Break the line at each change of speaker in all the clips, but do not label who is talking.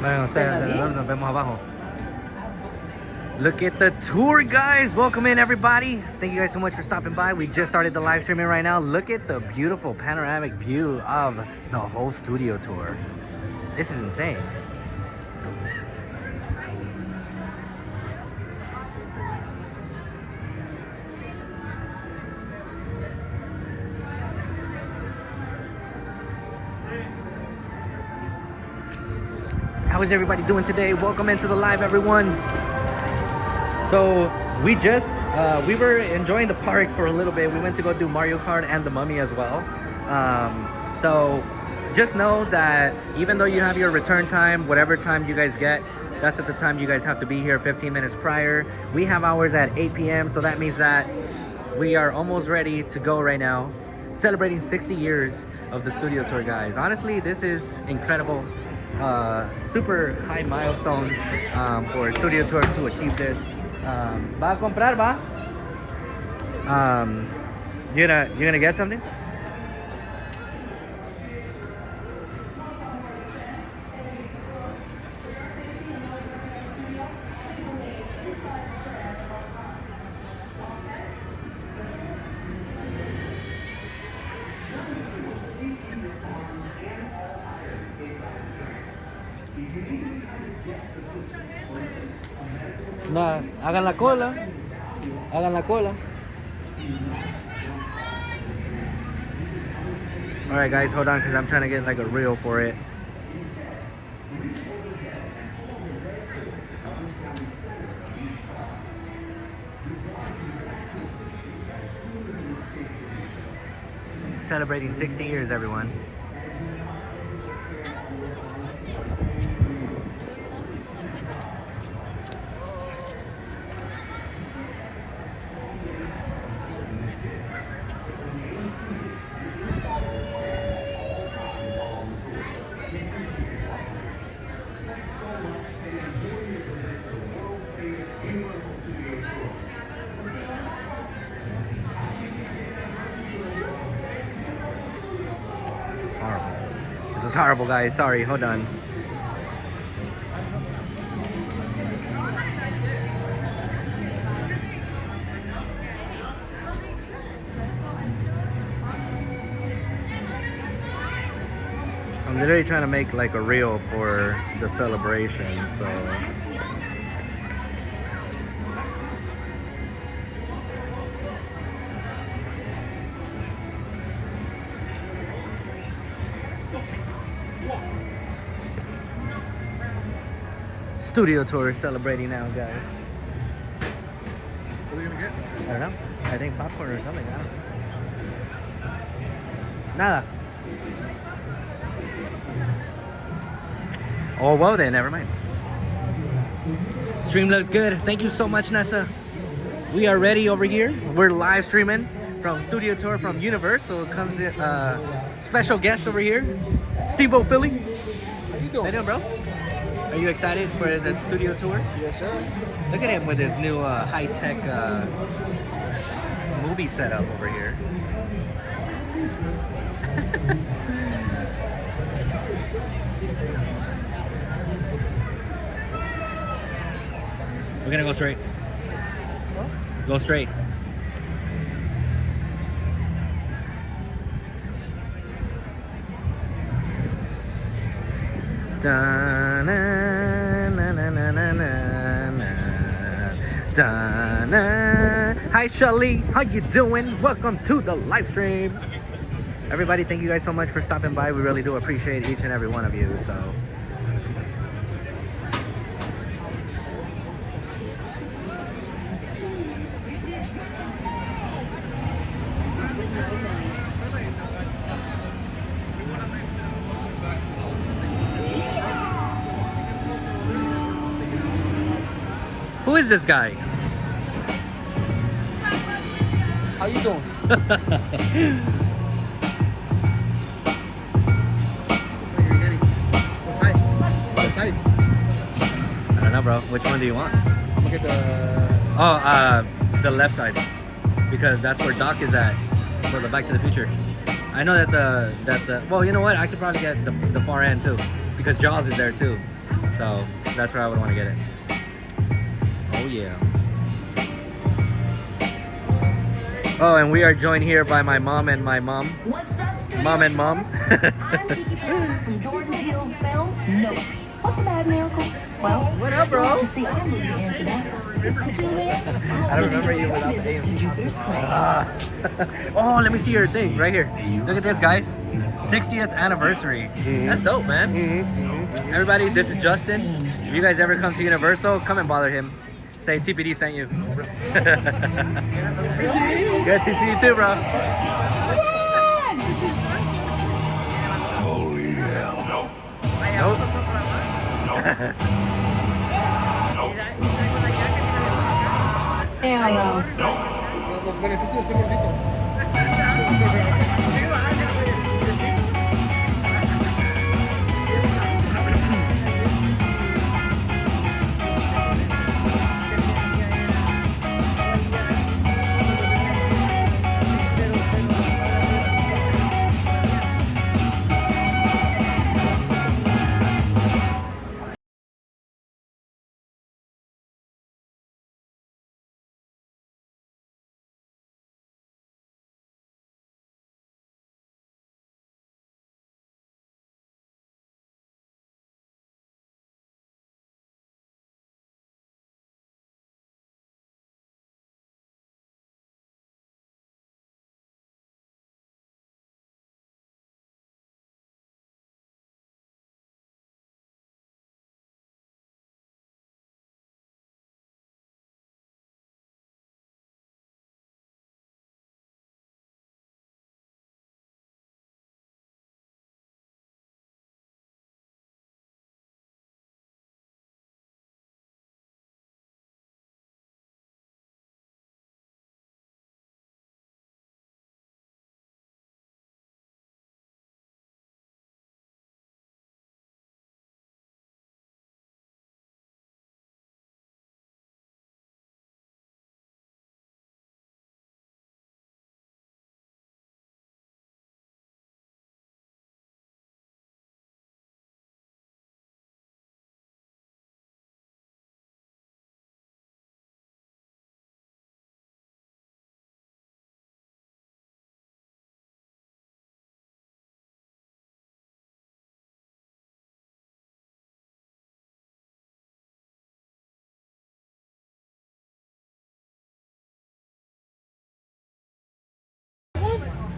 Bueno, nos vemos abajo. Look at the tour, guys. Welcome in, everybody. Thank you guys so much for stopping by. We just started the live streaming right now. Look at the beautiful panoramic view of the whole studio tour. This is insane. How is everybody doing today? Welcome into the live, everyone. So we were enjoying the park for a little bit. We went to go do Mario Kart and the Mummy as well. So just know that even though you have your return time, whatever time you guys get, that's at the time you guys have to be here 15 minutes prior. We have ours at 8 p.m. So that means that we are almost ready to go right now, celebrating 60 years of the studio tour, guys. Honestly, this is incredible. Super high milestone for Studio Tour to achieve this. ¿Va a comprar, va? You gonna get something? Nah, hagan la cola. Hagan la cola. Alright guys, hold on because I'm trying to get like a reel for it. Celebrating 60 years, everyone. This was horrible, guys. Sorry, hold on. I'm literally trying to make like a reel for the celebration, so. Studio tour is celebrating now, guys.
What are you gonna get?
I don't know. I think popcorn or something. I don't know. Nada. Oh, well then, never mind. Stream looks good. Thank you so much, Nessa. We are ready over here. We're live streaming from Studio Tour from Universal. Comes in special guest over here, Steve-O Philly.
How you doing?
How you doing, bro? Are you excited for the studio tour?
Yes, sir.
Look at him with his new high-tech movie setup over here. We're gonna go straight.
Huh?
Go straight. Da, na, na, na, na, na, na, da, na. Hi Shelly, how you doing? Welcome to the live stream. Everybody, thank you guys so much for stopping by. We really do appreciate each and every one of you. So who is this guy?
How you doing? What side? What side?
I don't know, bro. Which one do you want?
I'm gonna get the...
The left side, because that's where Doc is at for the Back to the Future. I know that the well, you know what? I could probably get the far end too, because Jaws is there too. So that's where I would want to get it. Oh yeah. Oh, and we are joined here by my mom and my mom.
What's up, studio?
Mom and mom.
I'm Kiki Palmer from Jordan Peele's film, Nope. What's a bad miracle? Well,
What up, bro?
you'll have to see our movie to answer that. Could you there?
I don't remember you without
visit
the
to Jupiter's clay.
Oh, let me see your thing right here. Look at this, guys. 60th anniversary. That's dope, man. Everybody, this is Justin. If you guys ever come to Universal, come and bother him. Say TPD sent you. Good to see you too, bro.
Oh yeah.
Hell no.
Los beneficios de ser gordito.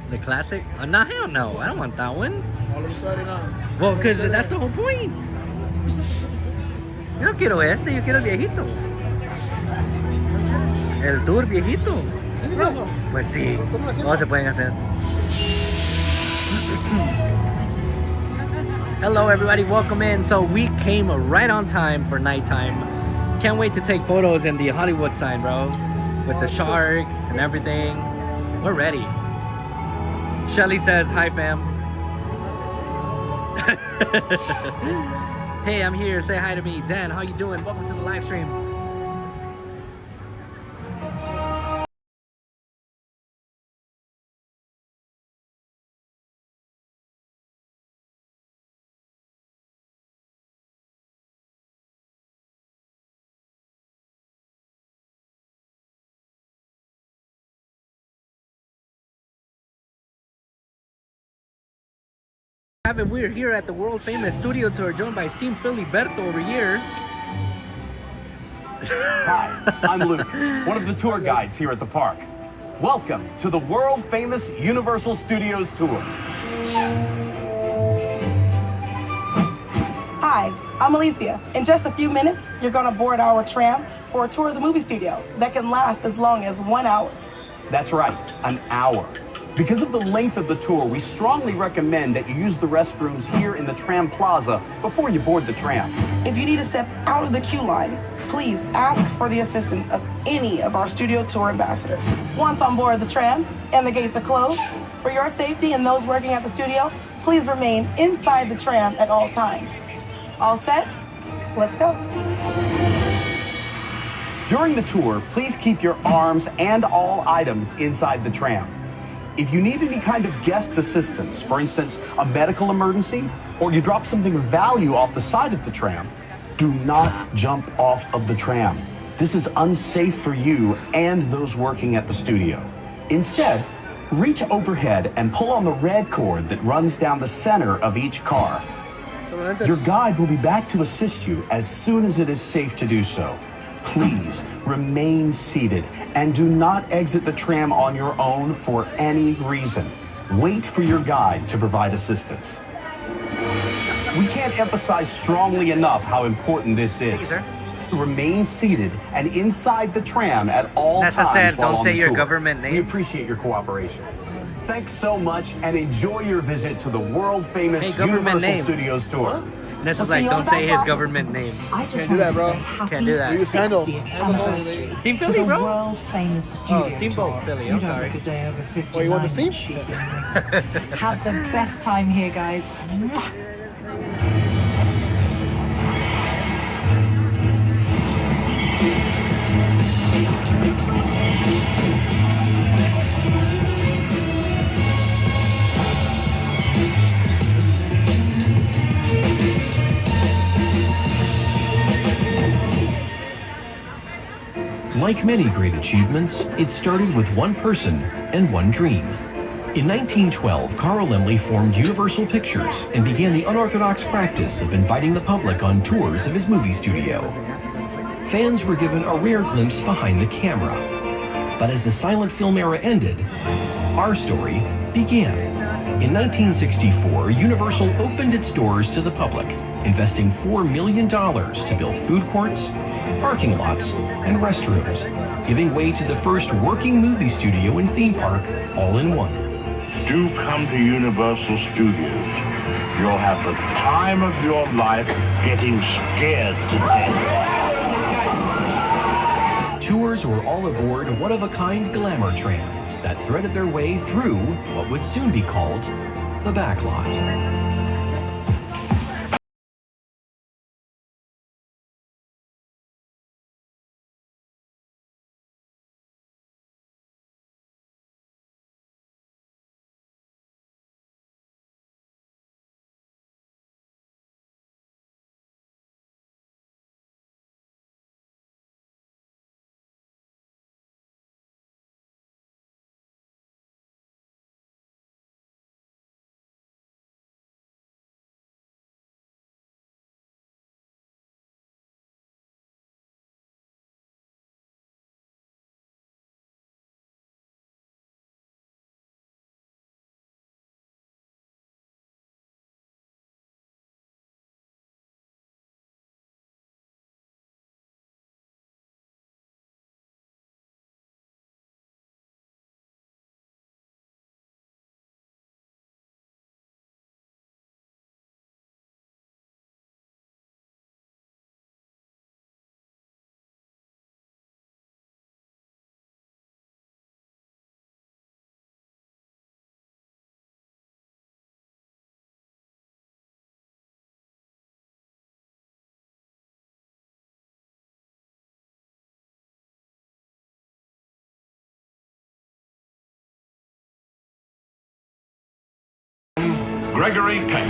The classic? Nah, hell no. I don't want that one.
All of a sudden,
Well, because that's the whole point. Yo no quiero este, yo quiero el viejito. El tour viejito. Pues sí, todos se pueden hacer. Hello everybody, welcome in. So we came right on time for nighttime. Can't wait to take photos in the Hollywood sign, bro. With the shark and everything. We're ready. Shelly says, hi fam. Hey, I'm here, say hi to me. Dan, how you doing? Welcome to the live stream. We're here at the world famous studio tour joined by Steam Filiberto over here.
Hi, I'm Luke, one of the tour guides here at the park. Welcome to the world famous Universal Studios tour.
Hi, I'm Alicia. In just a few minutes, you're gonna board our tram for a tour of the movie studio that can last as long as 1 hour.
That's right, an hour. Because of the length of the tour, we strongly recommend that you use the restrooms here in the tram plaza before you board the tram.
If you need to step out of the queue line, please ask for the assistance of any of our studio tour ambassadors. Once on board the tram and the gates are closed, for your safety and those working at the studio, please remain inside the tram at all times. All set? Let's go.
During the tour, please keep your arms and all items inside the tram. If you need any kind of guest assistance, for instance, a medical emergency, or you drop something of value off the side of the tram, do not jump off of the tram. This is unsafe for you and those working at the studio. Instead, reach overhead and pull on the red cord that runs down the center of each car. Your guide will be back to assist you as soon as it is safe to do so. Please remain seated and do not exit the tram on your own for any reason. Wait for your guide to provide assistance. We can't emphasize strongly enough how important this is. Remain seated and inside the tram at all times while on the tour.
Government name.
We appreciate your cooperation. Thanks so much and enjoy your visit to the world-famous Universal Studios tour.
This is like, don't say his government name.
I just
Can't do that, bro.
Can't do that.
You use handle.
60th anniversary
Steam
to
Philly,
the
bro?
world-famous studio
Steamboat
tour.
Philly,
You
I'm
don't
sorry.
look a day over 59.
Oh, you want the theme?
cheap younglings. Have the best time here, guys.
Like many great achievements, it started with one person and one dream. In 1912, Carl Laemmle formed Universal Pictures and began the unorthodox practice of inviting the public on tours of his movie studio. Fans were given a rare glimpse behind the camera. But as the silent film era ended, our story began. In 1964, Universal opened its doors to the public, investing $4 million to build food courts, parking lots, and restrooms, giving way to the first working movie studio and theme park all in one.
Do come to Universal Studios. You'll have the time of your life getting scared to death.
Tours were all aboard one-of-a-kind glamour trams that threaded their way through what would soon be called the backlot.
Gregory Peck.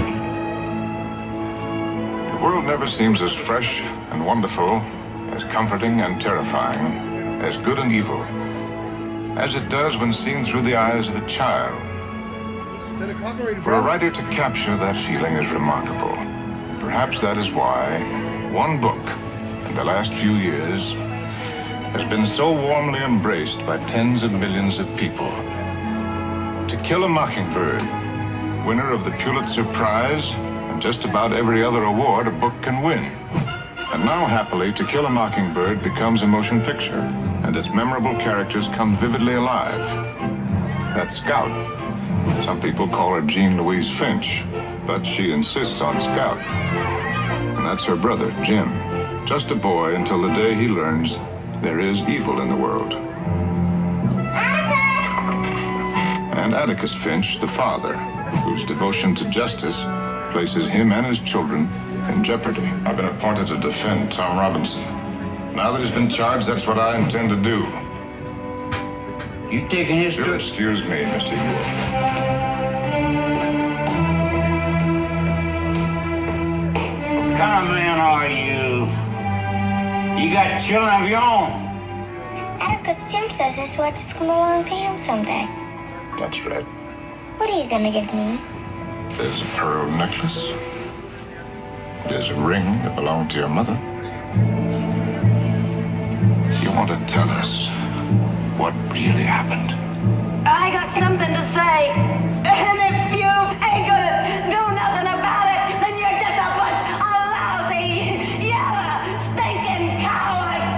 The world never seems as fresh and wonderful, as comforting and terrifying, as good and evil, as it does when seen through the eyes of a child.
Set a clock already,
For a
bro.
writer to capture that feeling is remarkable. Perhaps that is why one book in the last few years has been so warmly embraced by tens of millions of people. To Kill a Mockingbird, winner of the Pulitzer Prize and just about every other award a book can win. And now, happily, To Kill a Mockingbird becomes a motion picture, and its memorable characters come vividly alive. That Scout. Some people call her Jean Louise Finch, but she insists on Scout. And that's her brother, Jim. Just a boy until the day he learns there is evil in the world. And Atticus Finch, the father, whose devotion to justice places him and his children in jeopardy. I've been appointed to defend Tom Robinson. Now that he's been charged, that's what I intend to do.
You've taken his
You'll excuse me, Mr. York.
What kind of man are you? You got children of your own?
Because Jim says his watch is come along to him someday.
That's right.
What are you gonna give me?
There's a pearl necklace. There's a ring that belonged to your mother. You want to tell us what really happened?
I got something to say. And if you ain't gonna do nothing about it, then you're just a bunch of lousy, yellow, stinking cowards.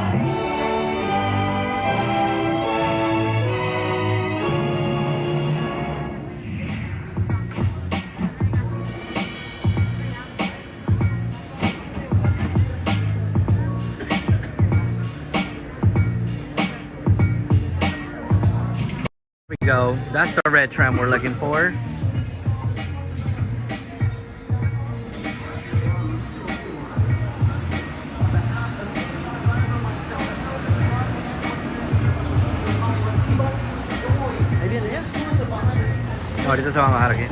Here we go. That's the red tram we're looking for. Ahí viene ya. No, ahorita se van a bajar aquí.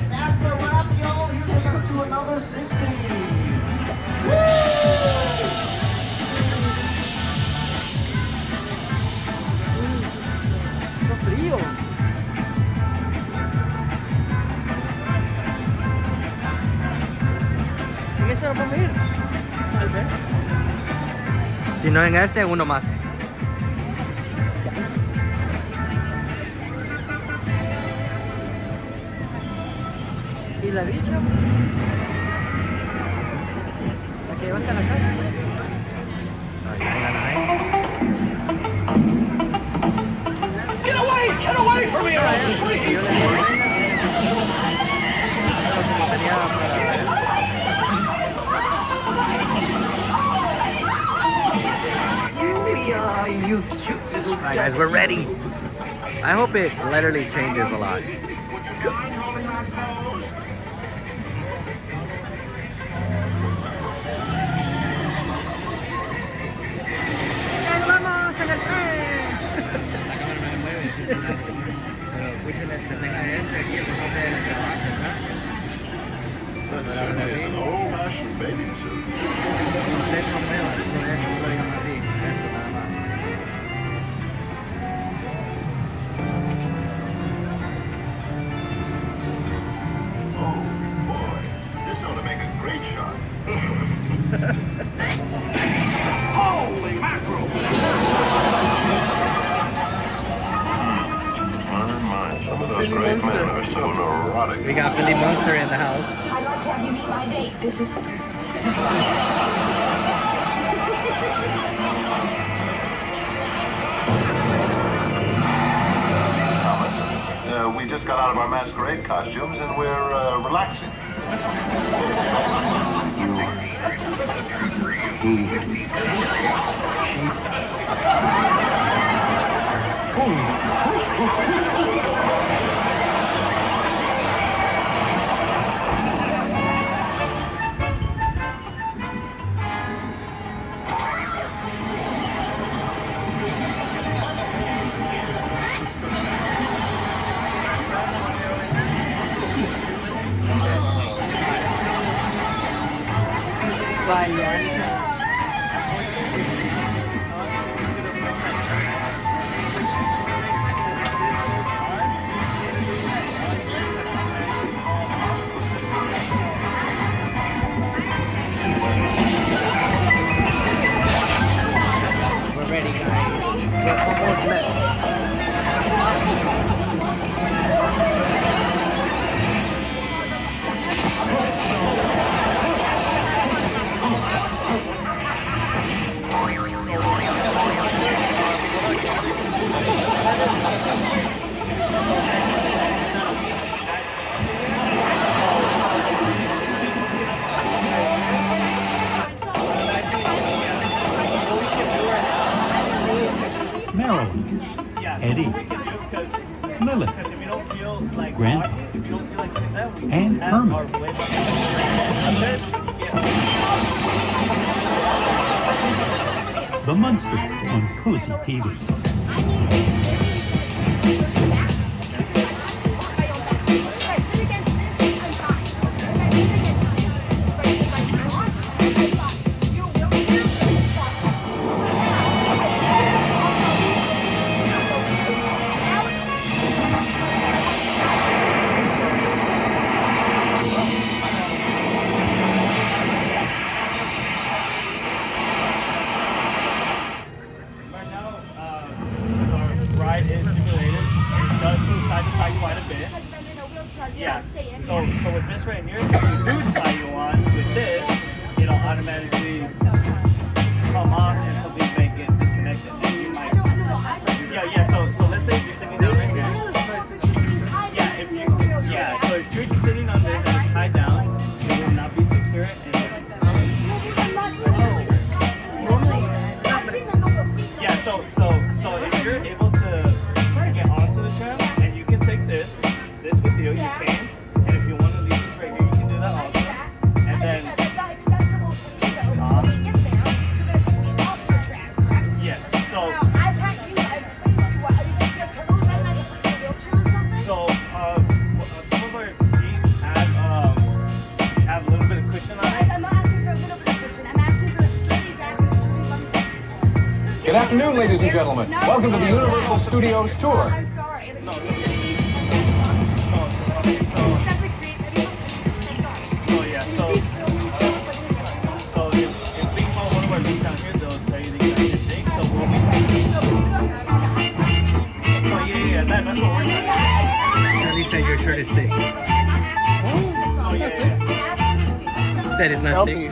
That's a wrap, y'all. Here's to another 60. Frío. ¿En ese no podemos ir? Tal vez.
Si no en este, uno más.
¿Y la bicha? ¿La que lleva hasta la casa?
Get away from me, or I'll scream!
You cute little Alright guys, we're ready. I hope it literally changes a lot.
It's an old-fashioned bathing suit. Oh boy, this ought to make a great shot.
Holy mackerel!
My, some of those great men are so neurotic.
We got Billy Monster in the house.
I'd like to have you meet my date. This is...
We just got out of our masquerade costumes and we're relaxing.
We're ready, guys. We're almost left.
Meryl, Eddie, Lilith, Grant, and Herman. The Munster on Cozy TV.
Right now, our ride is simulated. It does move side to side quite a bit. Yeah. So with this right here, if you do tie you on with this, it'll automatically come off and something may get disconnected. And you might. Yeah. So let's say if you're sitting down right here. Yeah. So if you're sitting on this and it's tied down, it will not be secure. Yeah, so if you're able to get onto the tram and you can take this with you, you can. And if you want to leave this right here, you can do that also. And then yeah, so some of our seats have a little bit of cushion on it.
I'm asking for a little bit of cushion. I'm asking for a sturdy back and sturdy lungs.
Good afternoon, ladies and gentlemen. Welcome to the Universal Studios tour.
I'm sorry.
No, so if we call one of our seats down here, they'll tell you the exact thing. So we'll be. Oh yeah, that's what we're doing.
Charlie said your shirt is sick.
Oh yeah.
Said it's not sick.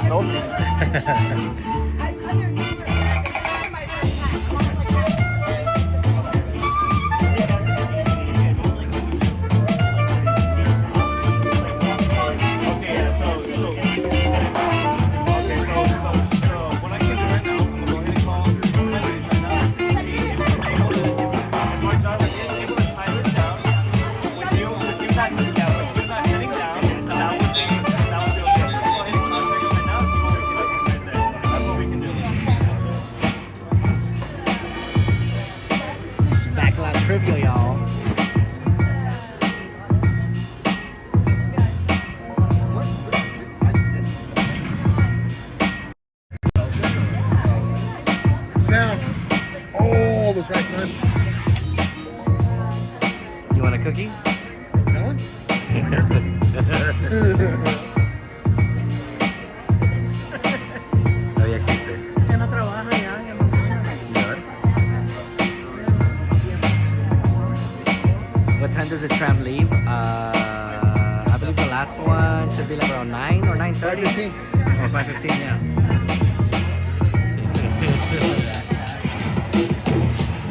Backlot trivia, y'all.
Sound. Oh, that's right, son.
You want a cookie?
That one?
Oh, yeah, keep it.
Ya no trabaja ya, ya no
What time does the tram leave? I believe the last one should be like around 9 or 9:30.
5:15.
Or 5:15, yeah.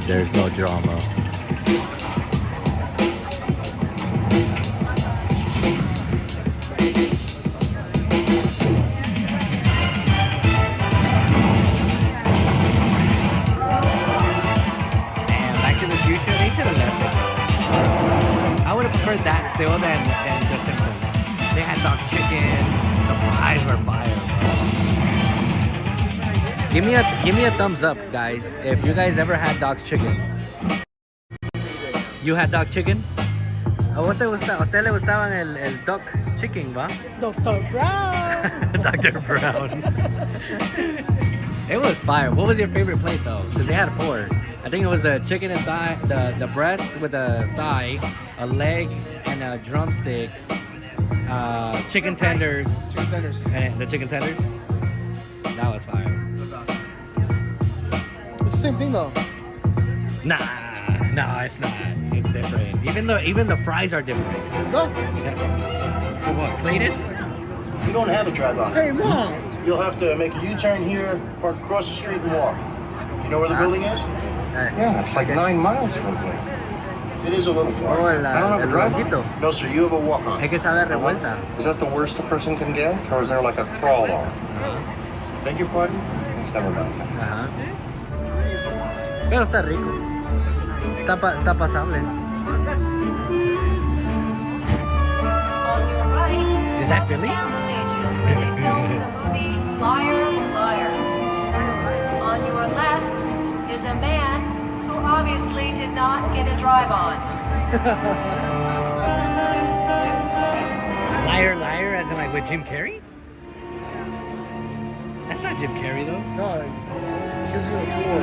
There's no drama. I would have preferred that still than the Simpsons. They had dog chicken. The fries were fire, bro. Give me a thumbs up, guys. If you guys ever had dog's chicken. You had dog chicken? ¿A vos te gusta? ¿A usted le gustaban el dog chicken, va?
Dr. Brown.
Dr. Brown. It was fire. What was your favorite plate though? Because they had 4. I think it was the chicken and thigh, the breast with a thigh, a leg, and a drumstick. Chicken tenders.
Chicken tenders.
And the chicken tenders. That was fire.
It's the same thing though.
Nah, it's not. It's different. Even the fries are different.
Let's go.
Yeah. What, Cletus?
You don't have a drive-on.
Hey, Mom.
You'll have to make a U-turn here, park across the street and walk. You know where the building is?
Yeah, it's like 9 miles from here.
It is a little far.
Oh,
I don't have a drive-on. No, sir, you have a walk-on.
Hay que saber revuelta.
Is that the worst a person can get? Or is there like a crawl on?
Beg your pardon?
Never mind.
Ajá. Pero está rico. Está pasable.
On your right,
Is that Philly?
sound stages where they filmed the movie Liar, Liar. On your left,
is a man who obviously did not get a drive on.
Liar, liar, as in like with Jim Carrey? That's not Jim Carrey though.
No, it's just a tour.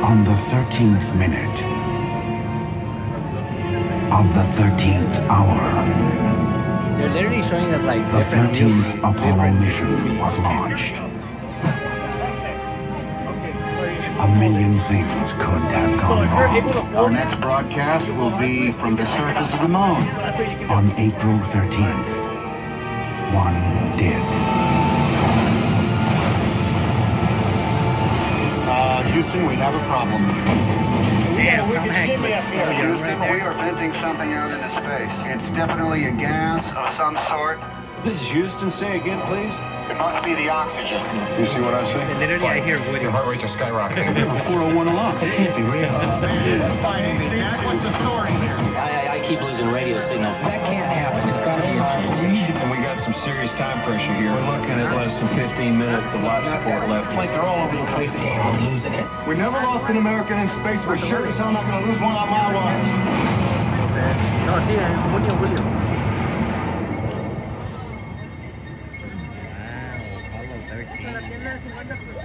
On the 13th minute of the 13th hour,
They're literally showing us like
the
different
13th
views,
Apollo
different
mission was launched. A million things could have gone wrong.
Our next broadcast will be from the surface of the moon.
On April 13th, one did.
Houston, we have a problem.
Damn, Tom Hanks looks so young
Houston,
right
we
there.
are venting something out into space. It's definitely a gas of some sort.
This is Houston. Say again, please.
It must be the oxygen.
You see what I say?
And literally, I hear Woody.
Your heart rates are skyrocketing.
We have a 401 alarm. That can't be real.
Jack, what's the story here?
I keep losing radio signal. That can't happen. It's gotta be instrumentation.
And we got some serious time pressure here. We're looking at less than 15 minutes of life support left.
Like they're all over the place. Damn, we're losing it.
We never lost an American in space. We're sure as hell not going to lose one on my watch.
No, sí, en julio. Wow, Apollo 13.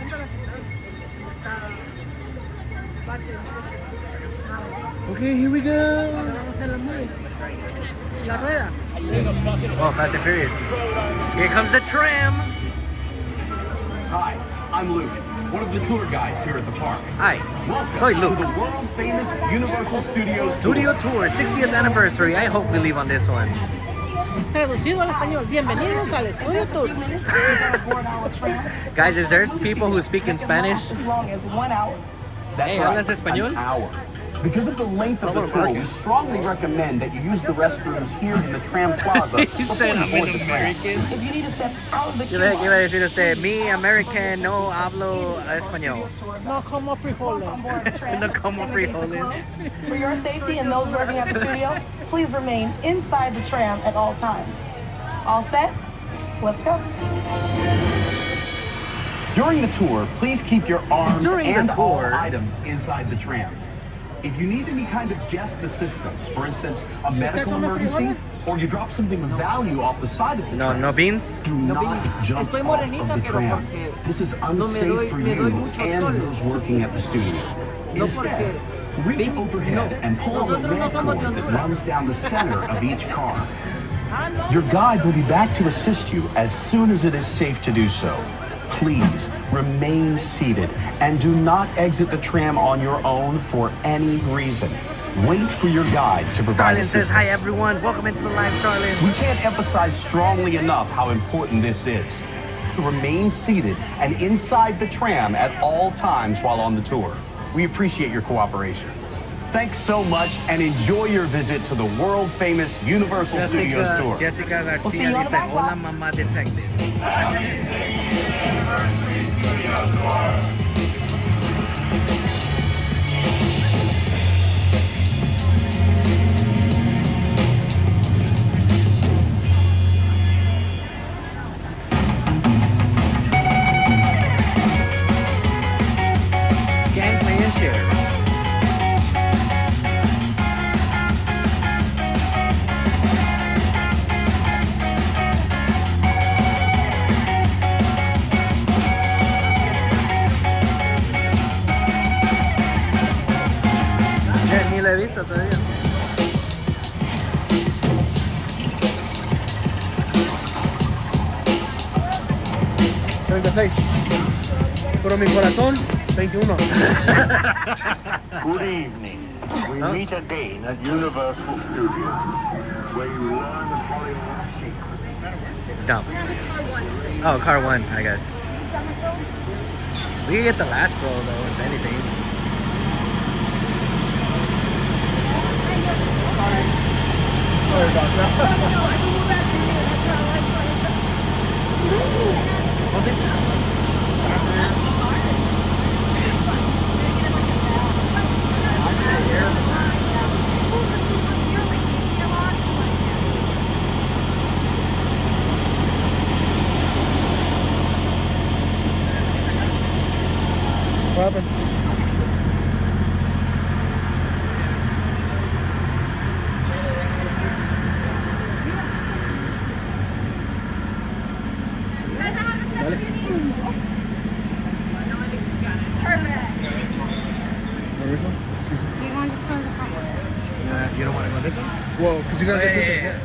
Okay, here we go.
La rueda.
Oh, Fast and Furious. Here comes the tram.
Hi, I'm Luke, one of the tour guides here at the park.
Hi,
Welcome
soy Luke.
to the world-famous Universal Studios
Studio Tour, 60th anniversary. I hope we leave on this one.
Traducido al español. Bienvenidos al Estudio Tour.
Guys, if there's people who speak in Spanish,
As long as 1 hour.
That's
hey,
right,
¿hablas español?
an hour. Because of the length of the tour, we strongly recommend that you use the restrooms here in the tram plaza
He
before
said
you
I'm
board
an
the tram.
If you need to step out of the queue
¿Qué iba a
line,
decir usted? Mi American no hablo español.
No como frijoles.
on board the tram,
No como
and the gates are
frijoles.
closed. For your safety and those working at the studio, please remain inside the tram at all times. All set? Let's go.
During the tour, please keep your arms
During the
and all
tour.
items inside the tram. If you need any kind of guest assistance, for instance, a medical emergency, or you drop something of value off the side of the
No,
tram,
no beans?
do not jump
Estoy
off
morenita,
of the
pero
tram.
porque
This is
no me
unsafe
doy-
for
me
you
doy mucho
and
sol.
those working at the studio.
No
Instead,
porque
reach
beans,
overhead
no.
and pull on the
Nosotros no
red
somos de
cord that
Honduras.
runs down the center of each car. Your guide will be back to assist you as soon as it is safe to do so. Please remain seated and do not exit the tram on your own for any reason. Wait for your guide to provide
Starlin
assistance.
says, hi everyone, welcome into the live, Starlin.
We can't emphasize strongly enough how important this is. Remain seated and inside the tram at all times while on the tour. We appreciate your cooperation. Thanks so much and enjoy your visit to the world-famous Universal Studios tour.
Jessica
We'll see
Garcia
you on the
dice,
backlot.
hola mamá detective. Scan, play, and share. Ni la he visto todavía.
Pero mi corazón, 21.
Good evening. We meet again at Universal Studios, where you learn the Hollywood secrets.
Dumb. Oh, car one, I guess. We can get the last row though, if anything.
Sorry about that.
You don't want to go this one?
Well, because you gotta get this one.
Yeah.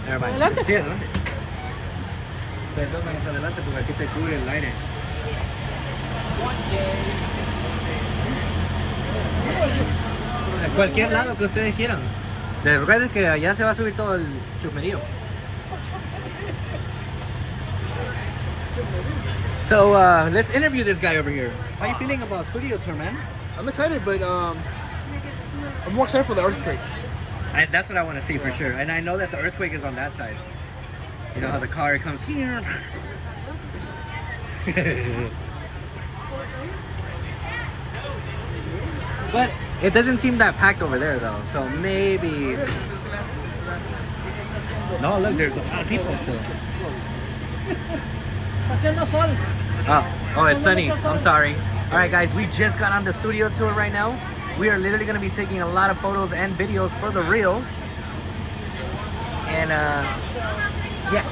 Never mind.
Adelante.
Sí, adelante. Ustedes dos váyanse adelante porque aquí te cubre el aire. A cualquier lado que ustedes quieran. Recuerden que allá se va a subir todo el chumerío. So let's interview this guy over here. How are you feeling about studio tour, man?
I'm excited, but I'm more excited for the earthquake.
That's what I want to see for sure. And I know that the earthquake is on that side. You know how the car comes here. But it doesn't seem that packed over there though. So maybe. No, look, there's a lot of people still.
Haciendo sol.
Oh, it's sunny. I'm sorry. All right, guys, we just got on the studio tour right now. We are literally going to be taking a lot of photos and videos for the reel. And, yeah.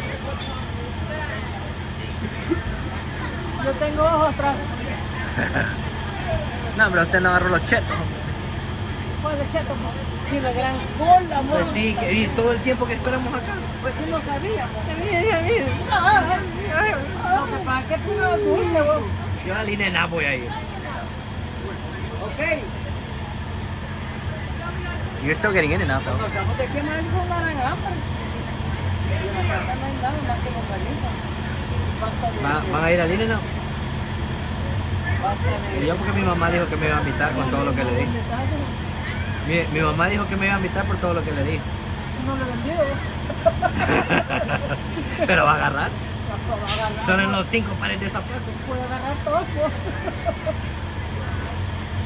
Yo tengo ojos atrás.
No, pero usted no agarró los chetos.
¿Cuál es cheto? Sí, la gran cola, amor.
Pues sí, y todo el tiempo que esperamos acá.
Pues sí, no sabíamos. No, ¿para qué tú no dulce, vos?
Yo a Lina nada voy a ir.
Ok.
You're still getting in and out, though.
Nos acabamos de quemar con naranja. Y en la casa no hay nada más que longaniza. Basta de...
¿Van a ir a Lina no?
Basta de...
Y yo porque mi mamá dijo que me iba a invitar con todo lo que le di. Mi mamá dijo que me iba a invitar por todo lo que le di.
No lo vendió.
Pero va a agarrar.
Va a agarrar.
Son en los 5 pares de zapatos.
Puede agarrar todos.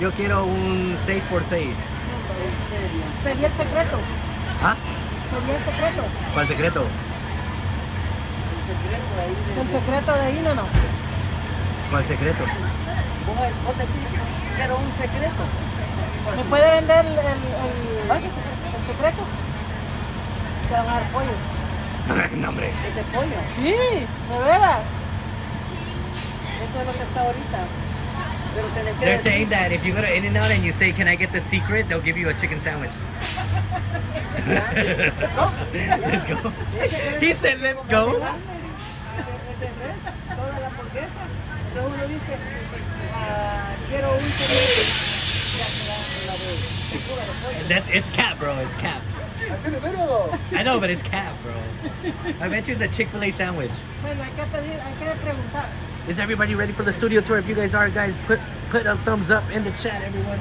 Yo quiero un 6x6.
Pedí el secreto.
¿Ah?
Pedí el secreto.
¿Cuál secreto?
El secreto de ahí, no.
¿Cuál secreto?
Vos decís, quiero un secreto. ¿Me puede vender el secreto? Te van a dar pollo.
No, hombre.
¿Es de pollo? Sí, de veras. Eso es lo que está ahorita. Pero tenés que
They're
decir...
saying that if you go to In-N-Out and you say, can I get the secret, they'll give you a chicken sandwich.
Let's go.
Let's go. He said, let's go.
Toda la hamburguesa. Luego uno dice, quiero un secreto.
It's cap, bro. It's cap.
I seen the video though.
I know, but it's cap, bro. I bet you it's a Chick-fil-A sandwich.
Bueno, hay que preguntar.
Is everybody ready for the studio tour? If you guys are, guys, put a thumbs up in the chat, everyone.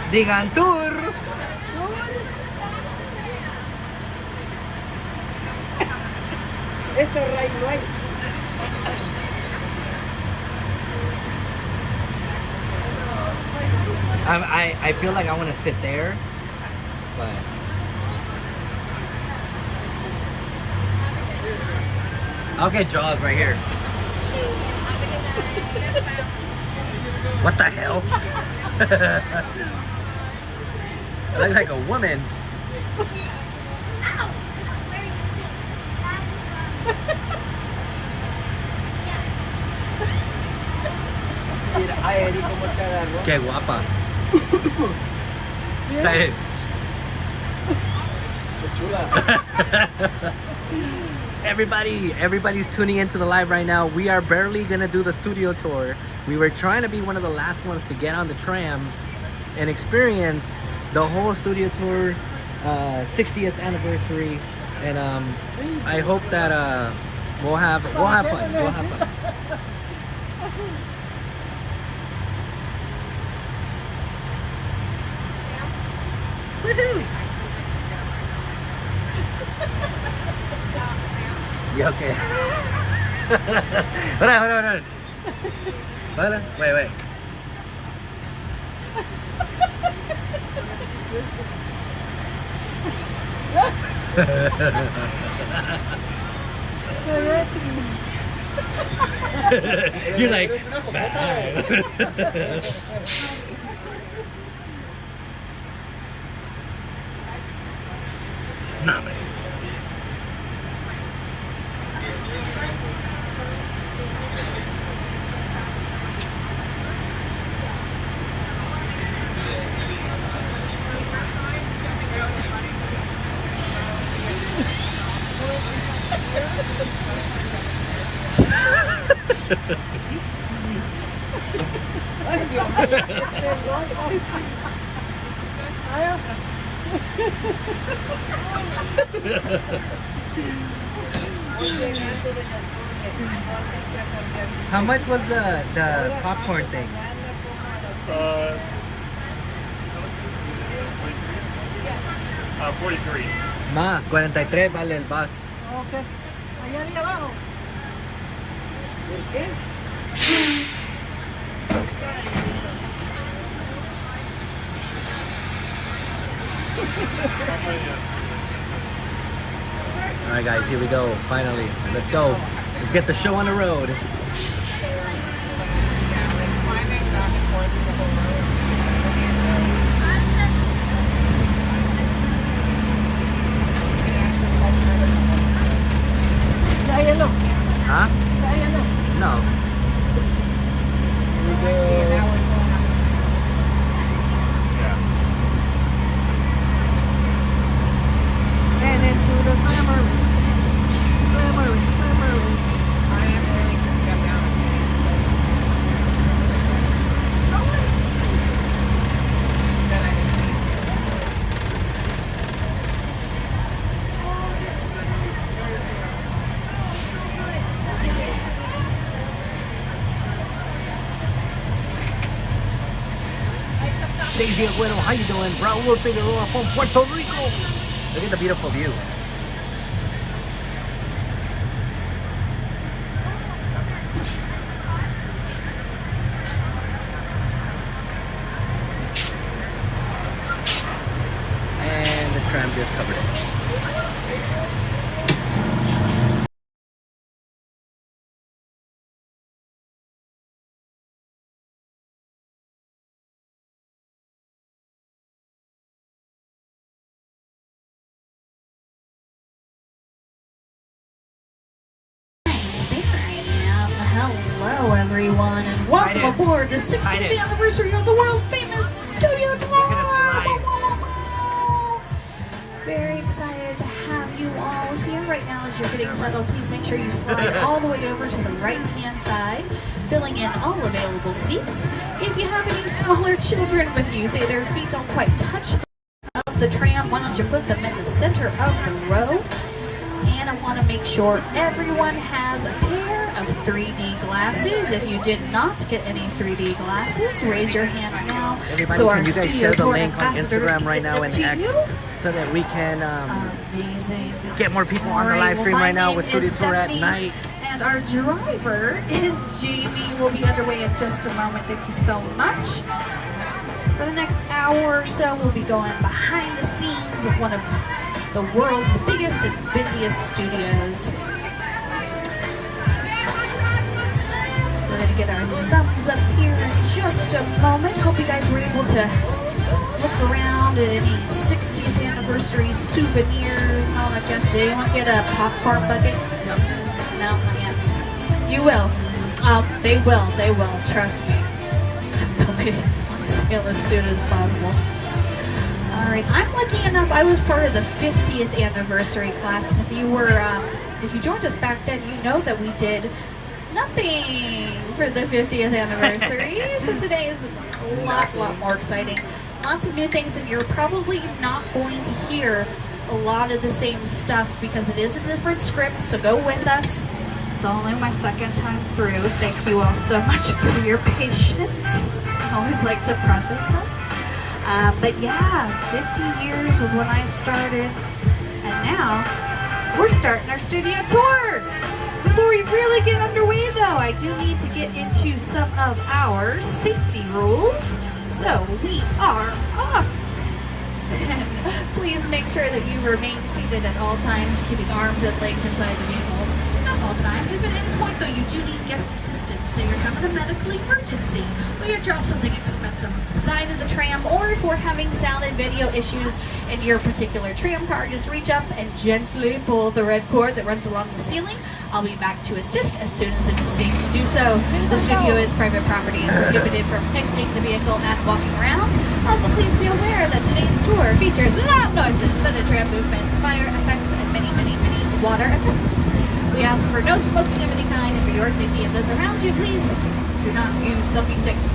Digan tour.
Esto es Ray no hay.
I feel like I want to sit there, but I'll get Jaws right here. What the hell? I look like a woman. Qué guapa. Say it. Everybody's tuning into the live right now. We are barely gonna do the studio tour. We were trying to be one of the last ones to get on the tram and experience the whole studio tour 60th anniversary, and I hope that we'll have fun. We'll have fun. Woohoo! Yeah, okay. Hold on. Hold on. Wait. You're like, nah, man.
Ay, Dios mío.
How much was the popcorn thing?
43.
Ma, 43 vale el bus.
Ok. Allá arriba abajo. ¿Por qué?
Alright guys, here we go, finally. Let's go. Let's get the show on the road. Huh? No.
And into the memories. Memories. I am ready to step down.
Daisy Agüero, how you doing? Raúl Figueroa from Puerto Rico. Look at the beautiful view. And the tram just covered it.
Hello everyone and welcome aboard the 60th anniversary of the world famous Studio Tour! Very excited to have you all here right now. As you're getting settled, please make sure you slide all the way over to the right hand side, filling in all available seats. If you have any smaller children with you, say their feet don't quite touch the tram, why don't you put them in the center of the row? And I want to make sure everyone has a pair of 3D glasses. If you did not get any 3D glasses, raise your hands now.
Everybody,
so
can
our
you guys
studio
share the
tour
link on
ambassadors
Instagram right now and X so that we can get more people on the live stream right now with Studio Tour at night.
And our driver is Jamie. We'll be underway in just a moment. Thank you so much. For the next hour or so, we'll be going behind the scenes of one of the world's biggest and busiest studios. We're going to get our thumbs up here in just a moment. Hope you guys were able to look around at any 60th anniversary souvenirs and all that jazz. Did anyone get a popcorn bucket? No, not yet. You will. They will. Trust me. They'll be on sale as soon as possible. Alright, I'm lucky enough, I was part of the 50th anniversary class, and if you joined us back then, you know that we did nothing for the 50th anniversary. So today is a lot more exciting. Lots of new things, and you're probably not going to hear a lot of the same stuff because it is a different script, so go with us. It's only my second time through. Thank you all so much for your patience. I always like to preface that. But yeah, 50 years was when I started, and now we're starting our studio tour. Before we really get underway though, I do need to get into some of our safety rules. So we are off. Please make sure that you remain seated at all times, keeping arms and legs inside the vehicle. Not all times. If at any point, though, you do need guest assistance, say you're having a medical emergency, or you drop something expensive off the side of the tram, or if we're having sound and video issues in your particular tram car, just reach up and gently pull the red cord that runs along the ceiling. I'll be back to assist as soon as it is safe to do so. The studio is private property, is prohibited from exiting the vehicle and walking around. Also, please be aware that today's tour features loud noises, sudden tram movements, fire effects, and many, many, many water effects. We ask for no smoking of any kind, and for your safety and those around you, please do not use selfie sticks.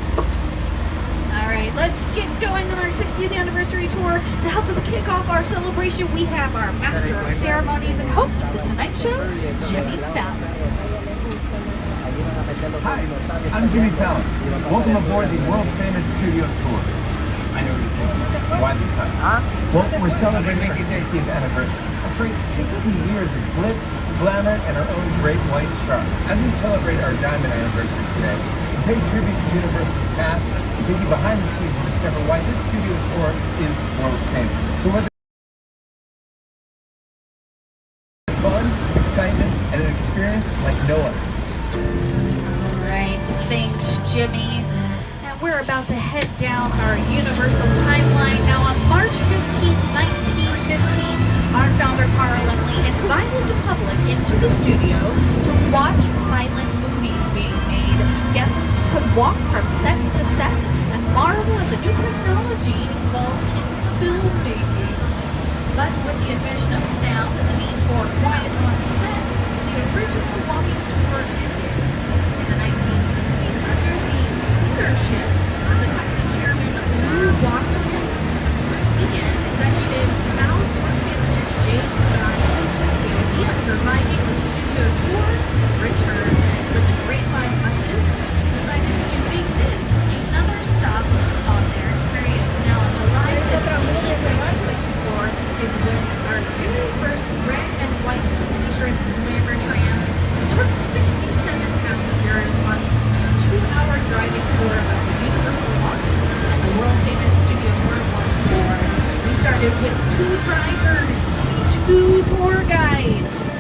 Alright, let's get going on our 60th anniversary tour. To help us kick off our celebration, we have our Master of Ceremonies and host of The Tonight Show, Jimmy Fallon.
Hi, I'm Jimmy Fallon. Welcome aboard the world-famous studio tour. I know you're thinking, why the time? Well, we're celebrating our 60th anniversary. A freight 60 years of glitz, glamour, and our own great white shark. As we celebrate our diamond anniversary today, we pay tribute to Universal's past and take you behind the scenes to discover why this studio tour is world famous. So whether fun, excitement, and an experience like no other.
Alright, thanks, Jimmy. And we're about to head down our Universal timeline. Now, on March 15th, 1915, our founder, Carl Laemmle, invited the public into the studio to watch silent movies being made. Guests could walk from set to set and marvel at the new technology involved in filmmaking. But with the invention of sound and the need for quiet on set, the original walking tour ended. In the 1960s, under the leadership of the company chairman, Lou Wasserman, began executives Al Morskin and Jay Scott. The idea of reviving the studio tour returned, and with the Great Line buses, decided to make this another stop on their experience. Now, on July 15, 1964, is when our very first red and white company-striped glamour tram took 67 passengers on a 2-hour driving tour of the Universal lot, and the world-famous studio tour was born. We started with 2 drivers, 2 tour guides,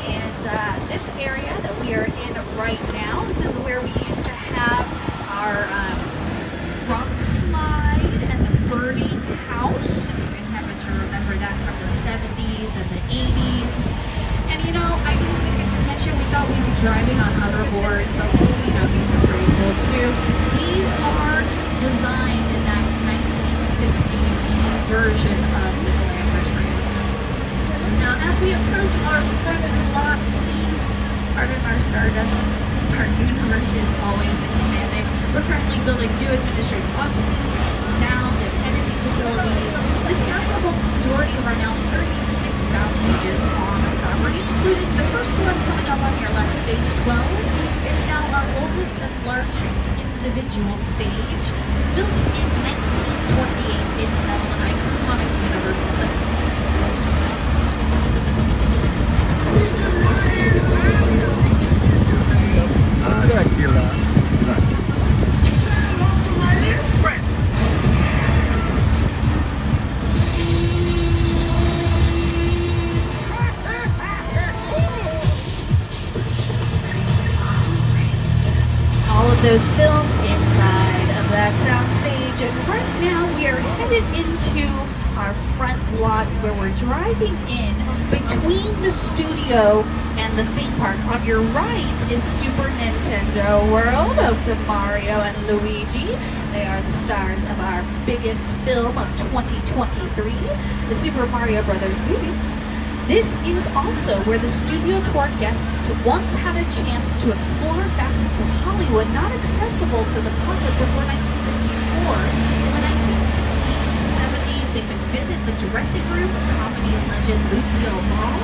and this area that we are in right now, this is where we used to have our rock slide and the burning house. If you guys happen to remember that from the 70s and the 80s. And you know, I didn't even to mention, we thought we'd be driving on hoverboards, but you know, these are pretty cool too. These are designed in that 1960s version of the glamour tram. Now, as we approach our front lot, please pardon our stardust. Our universe is always expanding. We're currently building new administrative offices, sound and energy facilities. This area holds the majority of our now 36 sound stages on the property, including the first one coming up on your left, stage 12. It's now our oldest and largest individual stage. Built in 1928, it's held iconic Universal sets. All of those filmed inside of that soundstage, and right now we are headed into our front lot where we're driving in between the studio and the theme park. On your right is Super Nintendo World, home to Mario and Luigi. They are the stars of our biggest film of 2023, the Super Mario Brothers movie. This is also where the studio tour guests once had a chance to explore facets of Hollywood not accessible to the public before 1964. In the 1960s and 70s, they could visit the dressing room of comedy legend Lucille Ball,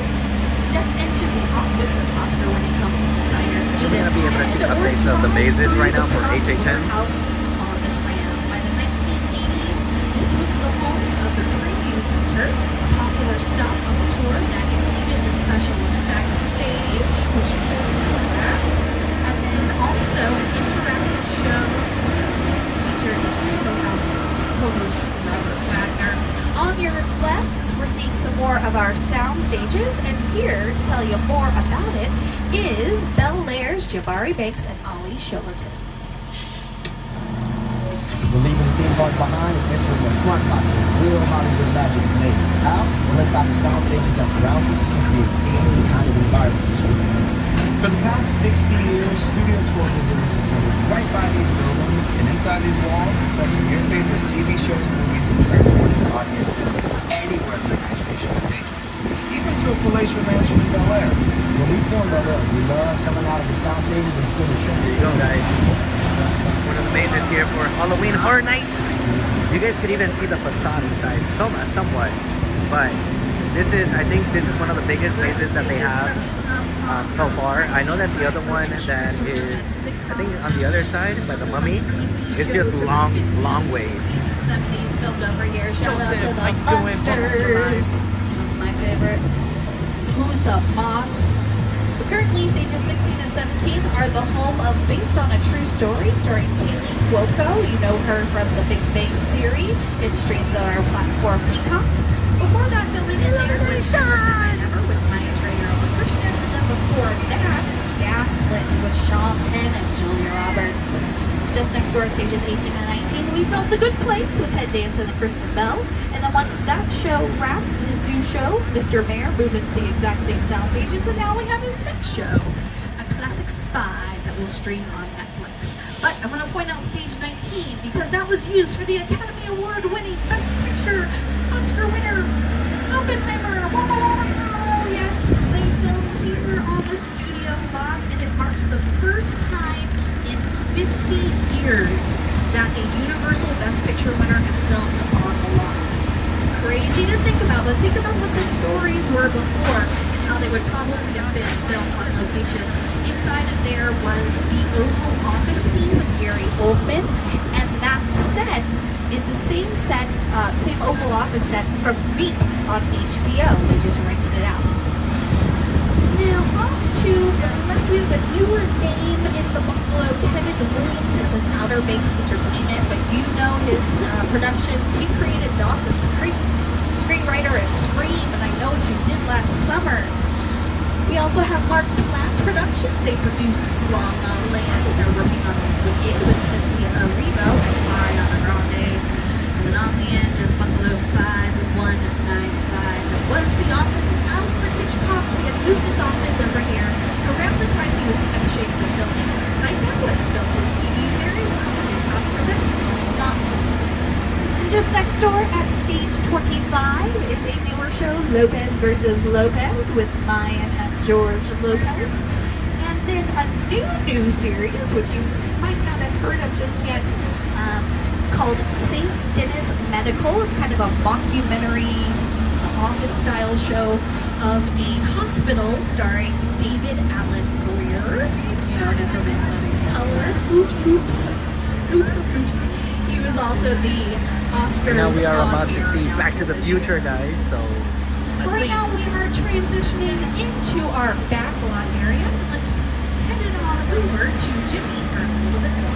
step into the office of Oscar-winning costume designer
We're going to be interesting updates of the mazes right now for HHN.
House on the tram. By the 1980s, this was the home of the Preview Center, a popular stop on the tour that included the special effects stage, which you guys know that, and then also an interactive show featured its co-host Robert Wagner. here to tell you more about it is Bel Air's Jabari Banks and Ali Shillington.
We're leaving the theme park behind and entering the front lot where real Hollywood magic is made. How? Well, inside the sound stages that surrounds us, you can create any kind of environment this movie needs. For the past 60 years, studio tour visitors have come right by these buildings and inside these walls, the sets from your favorite TV shows and movies and transporting audiences anywhere the imagination can take you. Even to a palatial mansion in Bel Air. When we film Bel Air, we love coming out of the sound stages and spinning trend.
There you go, guys. One of the main is here for Halloween Horror Nights. You guys could even see the facade inside, somewhat. But this is, I think, this is one of the biggest mazes that they have so far. I know that the other one that is, I think, on the other side by the Mummy, it's just long ways.
70s filmed over here. Shout out to the Monsters. That's my favorite. Who's the Boss? Currently, stages 16 and 17 are the home of Based on a True Story, starring Kaylee Cuoco. You know her from The Big Bang Theory. It streams on our platform Peacock. Before that, filming in there was Ever with Maya Trainer and Krishnan. And then before that, Gaslit with Sean Penn and Julia Roberts. Just next door at stages 18 and 19, we filmed The Good Place with Ted Danson and Kristen Bell. And then once that show wrapped, his new show, Mr. Mayor, moved into the exact same sound stages, and now we have his next show, a classic spy that will stream on Netflix. But I want to point out stage 19 because that was used for the Academy Award winning Best Picture Oscar winner, Oppenheimer. Wow! Yes, they filmed here on the studio lot, and it marks the first time in 50 years that a Universal Best Picture winner has filmed on the lot. Crazy to think about, but think about what the stories were before and how they would probably have been filmed on location. Inside of there was the Oval Office scene with Gary Oldman, and that set is the same set, same Oval Office set from Veep on HBO. They just rented it out. Now off to the left, we have a newer name in the bungalow, Kevin Williamson with Outer Banks Entertainment, but you know his productions. He created Dawson's Creek, screenwriter of Scream, and I Know What You Did Last Summer. We also have Mark Platt Productions. They produced La La Land, and they're working on Wicked with Cynthia Erivo and Ariana Grande. And then on the end is Bungalow 5195. It was the office of Alfred Hitchcock. We had moved his office over here around the time he was finishing the filming of Psycho and filmed his TV series, Alfred Hitchcock Presents Lot. And just next door at stage 25 is a newer show, Lopez versus Lopez, with Mayan and George Lopez. And then a new series, which you might not have heard of just yet, called St. Denis Medical. It's kind of a mockumentary, office-style show of a hospital starring David Allen Greer. You know him from Color, Fruit Loops of Fruit. He was also the Oscars.
And now we are about to see
air
Back to the Future, guys. So
right now we are transitioning into our backlot area. Let's head it on over to Jimmy for a little bit more.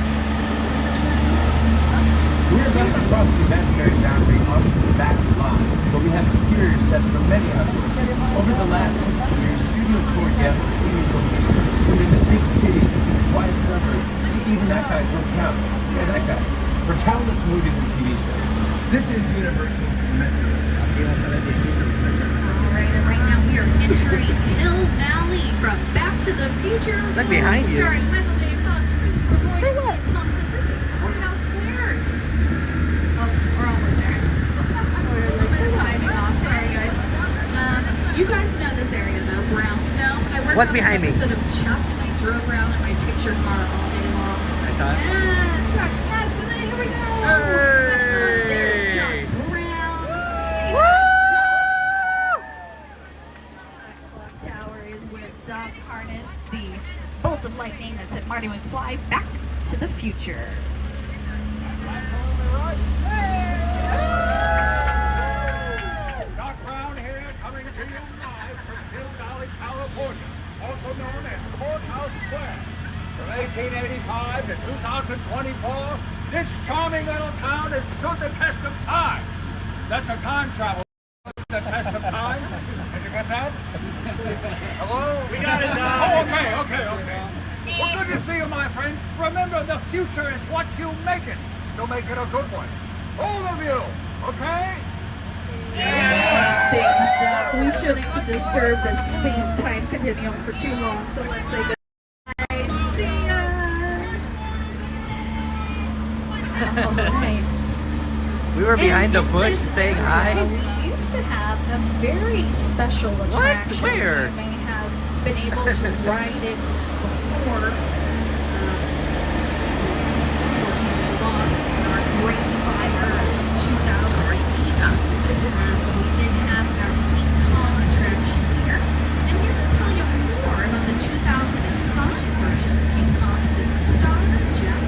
We're about to cross the imaginary boundary onto the back lot, but we have exterior sets for many outdoors. Over the last 60 years, studio tour guests have seen these locations turned into big cities, quiet suburbs, even that guy's hometown. Yeah, that guy. For countless movies and TV shows. This is Universal's Metros.
Alright, and right now we are entering Hill Valley from Back to the Future.
Look behind you.
Starring Michael J. Fox, Christopher Lloyd, and Thompson. This is Courthouse Square. Oh, we're almost there. We're a little bit of timing off. Sorry, guys. You guys know this area, though. Brownstone. I worked
What's
on
behind
an
me?
episode of Chuck, and I drove around in my picture car all day long.
I thought.
Yeah, Chuck. Yes, and then here we go. There's John Brown. That clock tower is where Doc harnessed the bolt of lightning that sent Marty McFly back to the future.
Doc Brown here, coming to you live from Hill Valley, California, also known as Courthouse Square. From 1885 to 2024, this charming little town has stood the test of time. That's a time travel. The test of time. Did you get that? Hello?
We got it, Doc.
Oh, okay. Well, good to see you, my friends. Remember, the future is what you make it. So make it a good one. All of you, okay?
Thanks, Doc. We shouldn't disturb the space-time continuum for too long, so let's say goodbye. See ya! Alright.
We were behind the bush
this
saying hi.
area, We used to have a very special attraction.
Where?
You may have been able to ride it before. It's unfortunately lost in our great fire of 2008. But we did have our King Kong attraction here. And here to tell you more about the 2005 version of King Kong is in Star Jeff.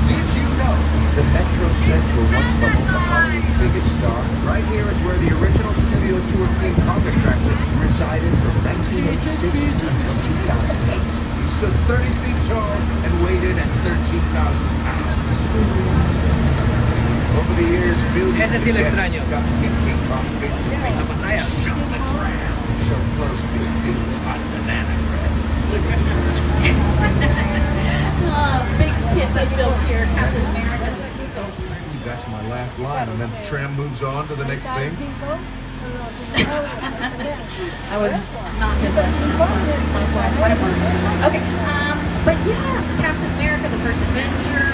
Did you know the Metro Central, once the home of Hollywood's biggest star, right here is where the original studio tour King Kong attraction resided from 1986 until 2008. He stood 30 feet tall and weighed in at 13,000 pounds. Over the years, millions of guests got to meet King Kong face to face. Shut the tram. So close it feels hot banana bread.
Big hits I filmed here, Captain America.
I believe that's my last line, and then tram moves on to the next thing.
I was not his last line. What it was. Okay, but yeah, Captain America, the First Avenger,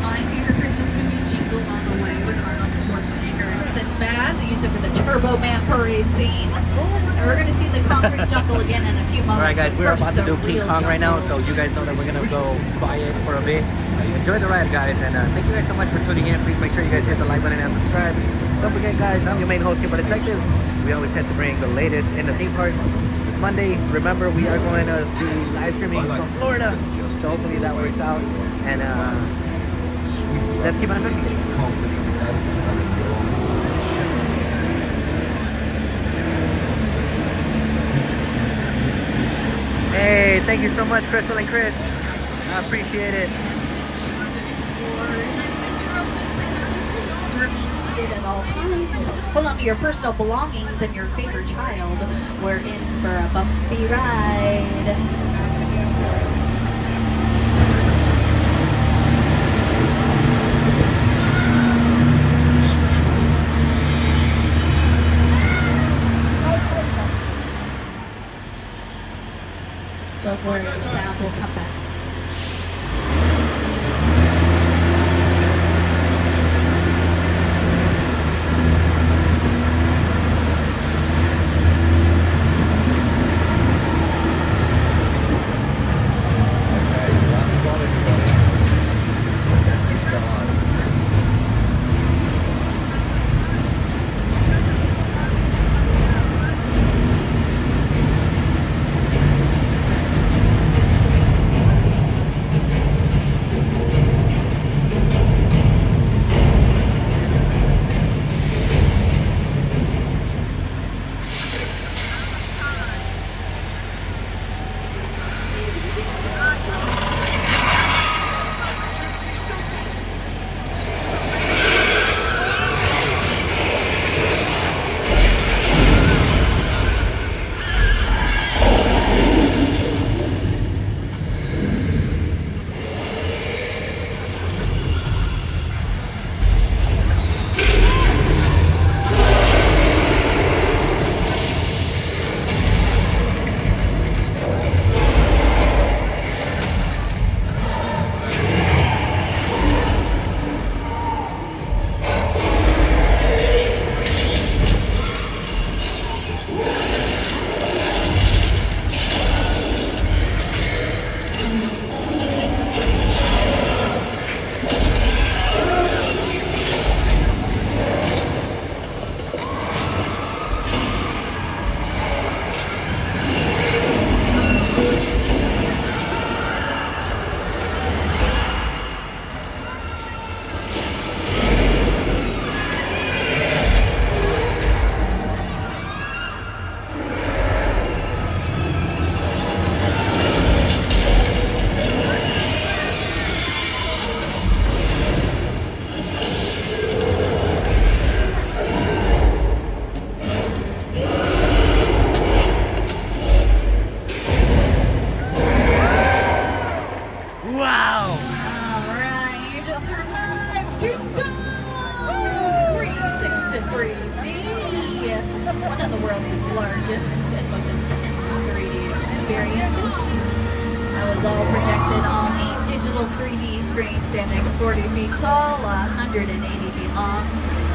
my favorite Christmas movie, Jingle All the Way with Arnold Schwarzenegger and Sinbad. They used it for the Turbo Man parade scene. And we're going to see the concrete jungle again in a few moments.
Alright guys,
but
we're
first,
about to
the
do King
real
Kong right now,
jungle.
so you guys know that we're gonna go quiet for a bit. Enjoy the ride, guys, and thank you guys so much for tuning in. Please make sure you guys hit the like button and subscribe. Don't forget, guys, I'm your main host, Kimber Detective. We always tend to bring the latest in the theme park. It's Monday. Remember, we are going to be live streaming from Florida, so hopefully that works out. And let's keep on investigating. Hey, thank you so much, Crystal and Chris. I appreciate it.
Explorers and Metro princesses remain seated at all times. Hold on to your personal belongings and your favorite child. We're in for a bumpy ride. Don't worry, the sound will come back. one of the world's largest and most intense 3D experiences. That was all projected on a digital 3D screen standing 40 feet tall, 180 feet long,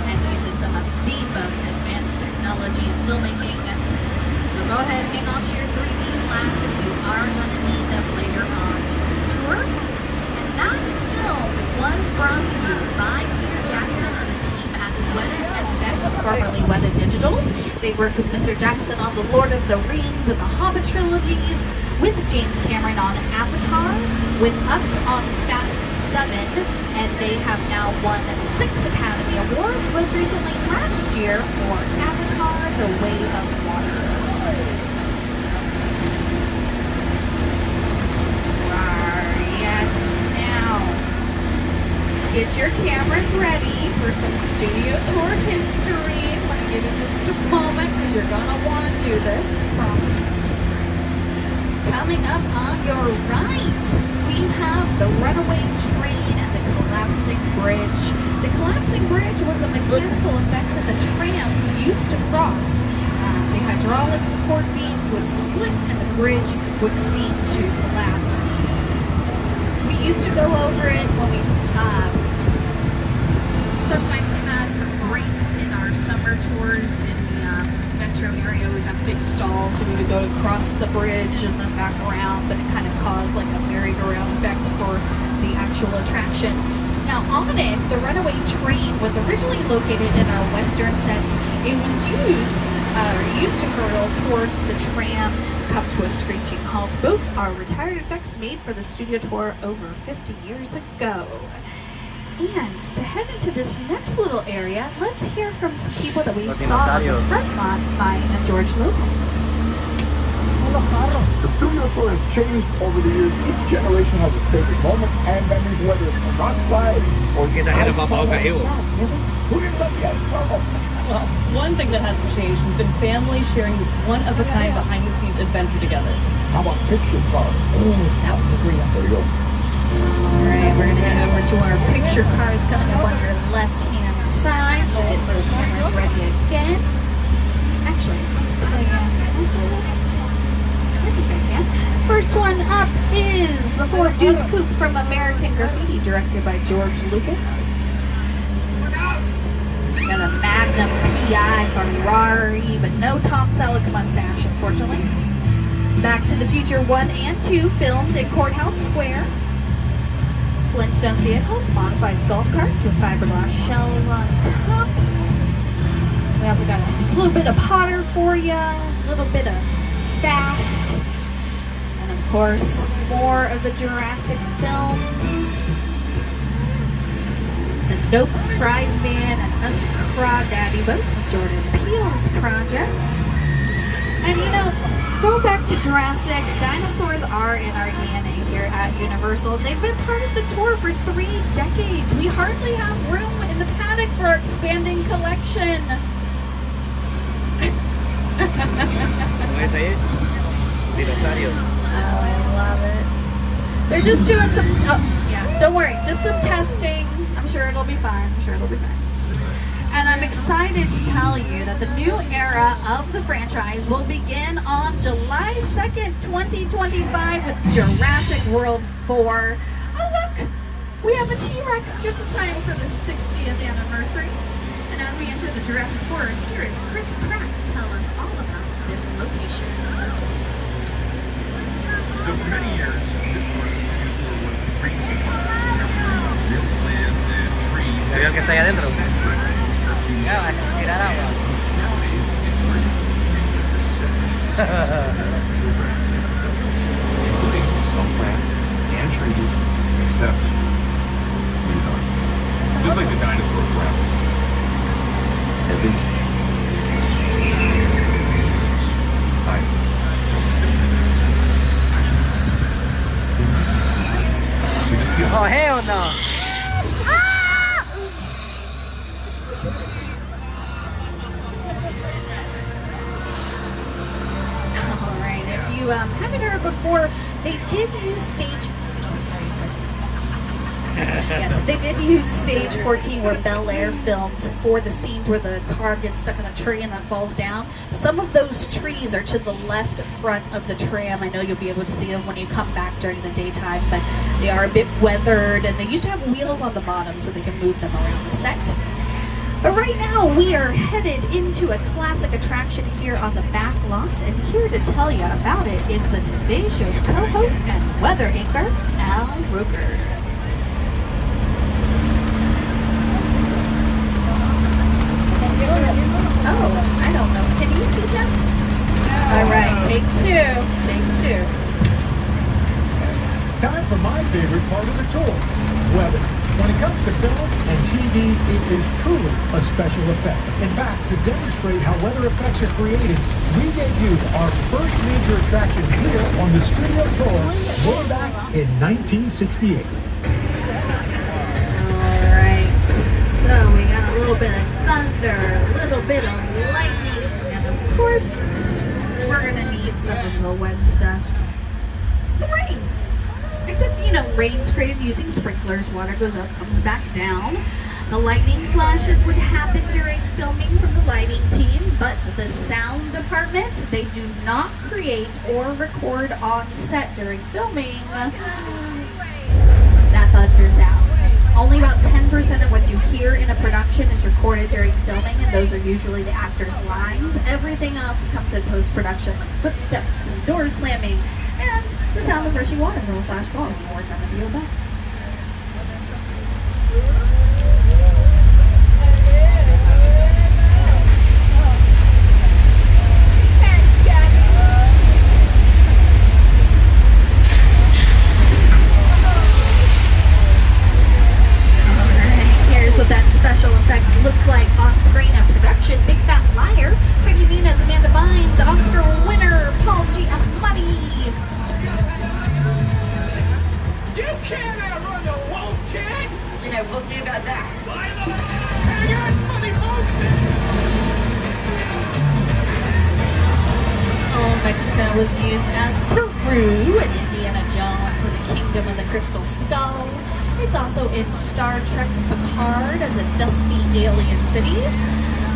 and uses some of the most advanced technology in filmmaking. So go ahead, hang on to your 3D glasses. You are going to need them later on in the tour. And that film was brought to you by Peter Jackson and the team at Weta FX, formerly Weta Digital. They worked with Mr. Jackson on the Lord of the Rings and the Hobbit trilogies, with James Cameron on Avatar, with us on Fast 7, and they have now won 6 Academy Awards, most recently last year for Avatar: The Way of Water. Yes, now get your cameras ready for some studio tour history. I'm going to give you just a moment because you're going to want to do this, promise. Coming up on your right, we have the runaway train and the collapsing bridge. The collapsing bridge was a mechanical effect that the trams used to cross. The hydraulic support beams would split and the bridge would seem to collapse. We used to go over it when we sometimes had some breaks in our summer tours in the metro area. We had big stalls, so we would go across the bridge and then back around, but it kind of caused like a merry-go-round effect for the actual attraction. Now on it, the runaway train was originally located in our western sets. It was used to hurtle towards the tram, come to a screeching halt. Both are retired effects made for the studio tour over 50 years ago. And to head into this next little area, let's hear from some people that we saw on the front lot by George Lopez.
The studio tour has changed over the years. Each generation has its favorite moments and memories, whether it's a rock slide or
Who
didn't let the
Well, one thing that hasn't changed has been families sharing this one-of-a-kind behind-the-scenes adventure together.
How about picture cars?
That was a great.
There you go.
Alright, we're gonna head over to our picture cars coming up on your left-hand side. So get those cameras ready again. Actually, let's play I think I can. First one up is the Ford Deuce Coupe from American Graffiti, directed by George Lucas. Got a Magnum PI Ferrari, but no Tom Selleck mustache, unfortunately. Back to the Future 1 and 2, filmed in Courthouse Square. Flintstones vehicles, modified golf carts with fiberglass shells on top. We also got a little bit of Potter for you, a little bit of Fast, and of course, more of the Jurassic films. The Nope Fries Van and Us Crawdaddy, both of Jordan Peele's projects. And you know, going back to Jurassic, dinosaurs are in our DNA here at Universal. They've been part of the tour for 3 decades. We hardly have room in the paddock for our expanding collection. I love it. They're just doing some, yeah, don't worry, just some testing. I'm sure it'll be fine. And I'm excited to tell you that the new era of the franchise will begin on July 2nd, 2025 with Jurassic World 4. Oh look, we have a T-Rex just in time for the 60th anniversary. And as we enter the Jurassic Forest, here is Chris Pratt to tell us all about this location.
So for many years, this part of the studio tour was the crazy part. Real plants and trees.
Sabía que está ahí adentro.
Nowadays, it's ridiculously named the 70s Jurassic films, including some plants and trees, except these aren't. Just like the dinosaurs were. At least.
Oh, hell no!
Alright, if you haven't heard before, they did use stage... Oh, sorry, Chris. Yes, they did use stage 14 where Bel Air filmed for the scenes where the car gets stuck in a tree and then falls down. Some of those trees are to the left front of the tram. I know you'll be able to see them when you come back during the daytime, but they are a bit weathered, and they used to have wheels on the bottom so they can move them around the set. But right now we are headed into a classic attraction here on the back lot, and here to tell you about it is the Today Show's co-host and weather anchor, Al Roker. Oh, I don't know. Can you see him? All right, take two.
Time for my favorite part of the tour, weather. When it comes to film and TV, it is truly a special effect. In fact, to demonstrate how weather effects are created, we debuted our first major attraction here on the studio tour way back in 1968.
All right, so we got a little bit of thunder, a little bit of lightning, and of course, we're gonna need some of the wet stuff. Some rain. Except, you know, rain's created using sprinklers. Water goes up, comes back down. The lightning flashes would happen during filming from the lighting team, but the sound department, they do not create or record on set during filming. That thunders out. Only about 10% of what you hear in a production is recorded during filming, and those are usually the actors' lines. Everything else comes in post-production, like footsteps and doors slamming, and the sound of rushing water from a flash ball if you work on the video back. Alright, here's what that special effect looks like on screen at production. Big Fat Liar, Frankie Muniz, Amanda Bynes, Oscar winner, Paul Giamatti.
You can't outrun the wolf, kid!
Yeah, we'll see about that.
Oh, Mexico was used as Peru in Indiana Jones and the Kingdom of the Crystal Skull. It's also in Star Trek's Picard as a dusty alien city.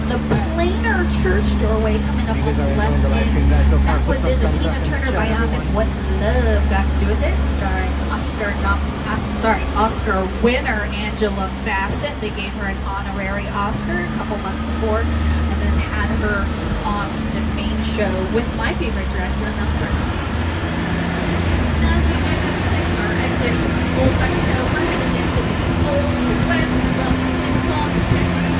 The planar church doorway coming up on the left end, that was in the Tina Turner biopic What's Love Got to Do with It, starring Oscar winner Angela Bassett. They gave her an honorary Oscar a couple months before, and then had her on the main show with my favorite director, Mel Brooks. As we exit Old Mexico, we're heading into the Old West. Welcome to Six Palms, Texas.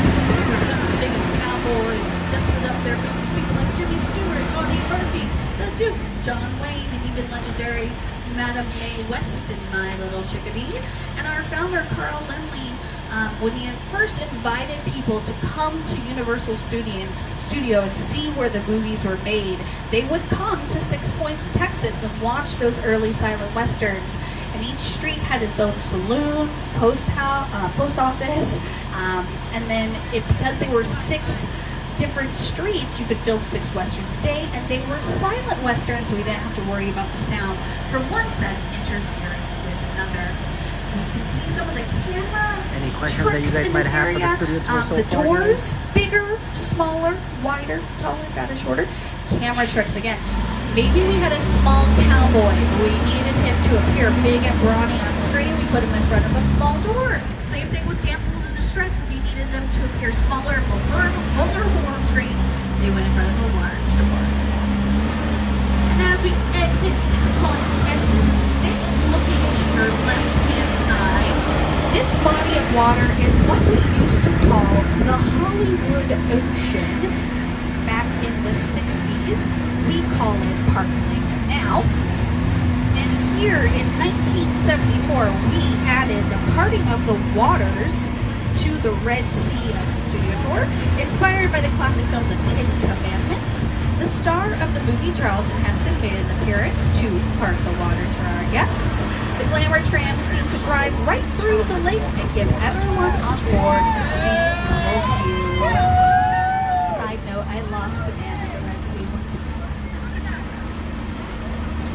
Where some of the biggest cowboys dusted up their boots, people like Jimmy Stewart, Eddie Murphy, the Duke, John Wayne, and even legendary Madame Mae West in My Little Chickadee. And our founder, Carl Lindley, when he had first invited people to come to Universal Studio and see where the movies were made, they would come to Six Points, Texas and watch those early silent westerns. And each street had its own saloon, post office, and then because they were 6 different streets, you could film 6 westerns a day, and they were silent westerns, so we didn't have to worry about the sound from one set interfering with another. You can see some of the camera
Any questions that you guys might have for the studio tour so
the
far,
doors, bigger, smaller, wider, taller, fatter, shorter. Camera tricks again. Maybe we had a small cowboy, but we needed him to appear big and brawny on screen. We put him in front of a small door. Same thing with damsels in distress. We needed them to appear smaller and more vulnerable on screen. They went in front of a large door. And as we exit Six Palms, Texas, stay looking to your left-hand side. This body of water is what we used to call the Hollywood Ocean back in the 60s. We call it Park Lake now. And here in 1974, we added the parting of the waters to the Red Sea of the studio tour. Inspired by the classic film The Ten Commandments, the star of the movie Charlton Heston made an appearance to part the waters for our guests. The glamour tram seemed to drive right through the lake and give everyone on board a sea-level view. Side note, I lost a man in the Red Sea one time.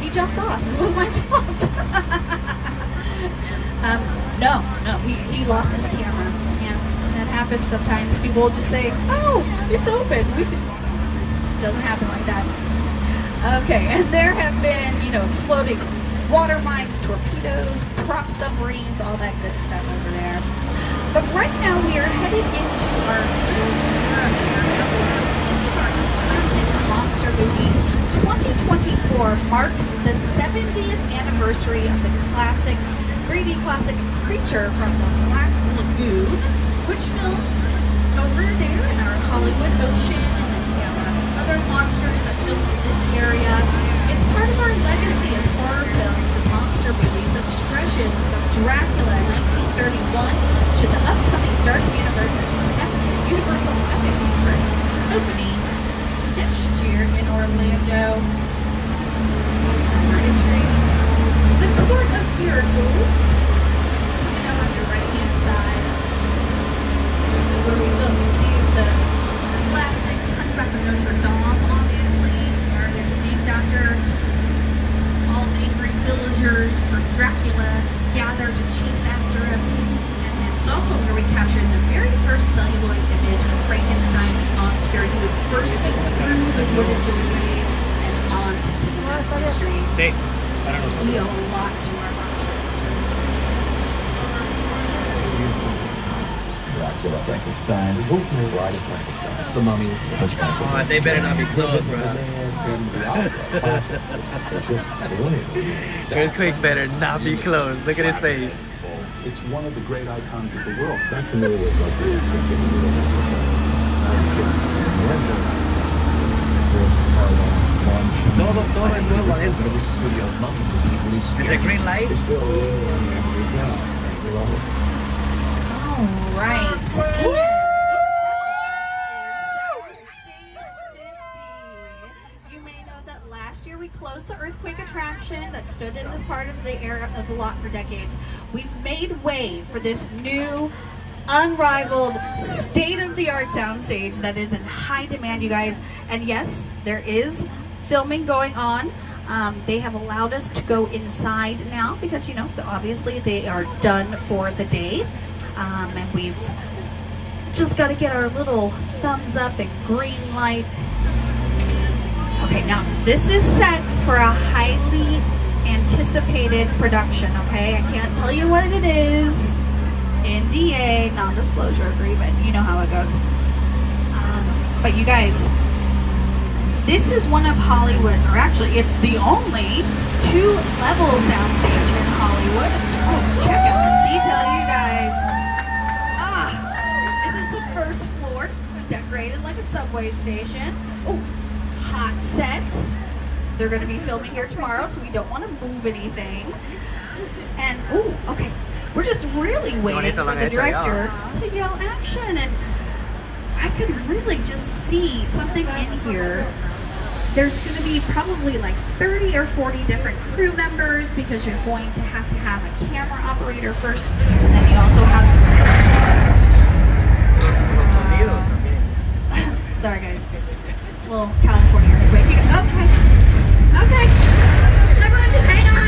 He jumped off. It was my fault. No, he lost his camera. Yes, that happens sometimes. People will just say, "Oh, it's open." It doesn't happen like that. Okay, and there have been, exploding water mines, torpedoes, prop submarines, all that good stuff over there. But right now we are headed into our classic monster movies. 2024 marks the 70th anniversary of the classic 3D classic Creature from the Black Lagoon, which filmed over there in our Hollywood Ocean, and then we have our other monsters that filmed in this area. It's part of our legacy of horror films and monster movies that stretches from Dracula in 1931 to the upcoming Dark Universal Epic Universe opening next year in Orlando. Hereditary, The Court of Miracles, on your right-hand side, where we filmed the classics, Hunchback of Notre Dame, obviously, where it's named after all angry villagers from Dracula gather to chase after him. And then it's also where we captured the very first celluloid image of Frankenstein's monster who was bursting through the wooden doorway and onto cinematic history. We owe a lot to our monsters.
Dracula, Frankenstein, Bride of Frankenstein, The Mummy,
Oh, they better not be close, bro. Earthquake better not be close. Look at his face.
It's one of the great icons of the world. That to me was like the essence of the universe.
Todo es nuevo adentro. Is it green light?
All right. You may know that last year we closed the earthquake attraction that stood in this part of the area of the lot for decades. We've made way for this new, unrivaled, state-of-the-art soundstage that is in high demand, you guys. And yes, there is filming going on. They have allowed us to go inside now because, obviously they are done for the day. And we've just got to get our little thumbs up and green light. Okay, now this is set for a highly anticipated production, okay? I can't tell you what it is. NDA, non-disclosure agreement, you know how it goes. But you guys, this is one of Hollywood, or actually it's the only 2-level soundstage in Hollywood. Oh, check out the detail, you guys. This is the first floor, decorated like a subway station. Oh, hot sets. They're going to be filming here tomorrow, so we don't want to move anything. And, okay. We're just really waiting for the director to yell action, and I could really just see something in here. There's going to be probably like 30 or 40 different crew members because you're going to have a camera operator first, and then you also have sorry guys, little California earthquake. Okay, everyone just hang on.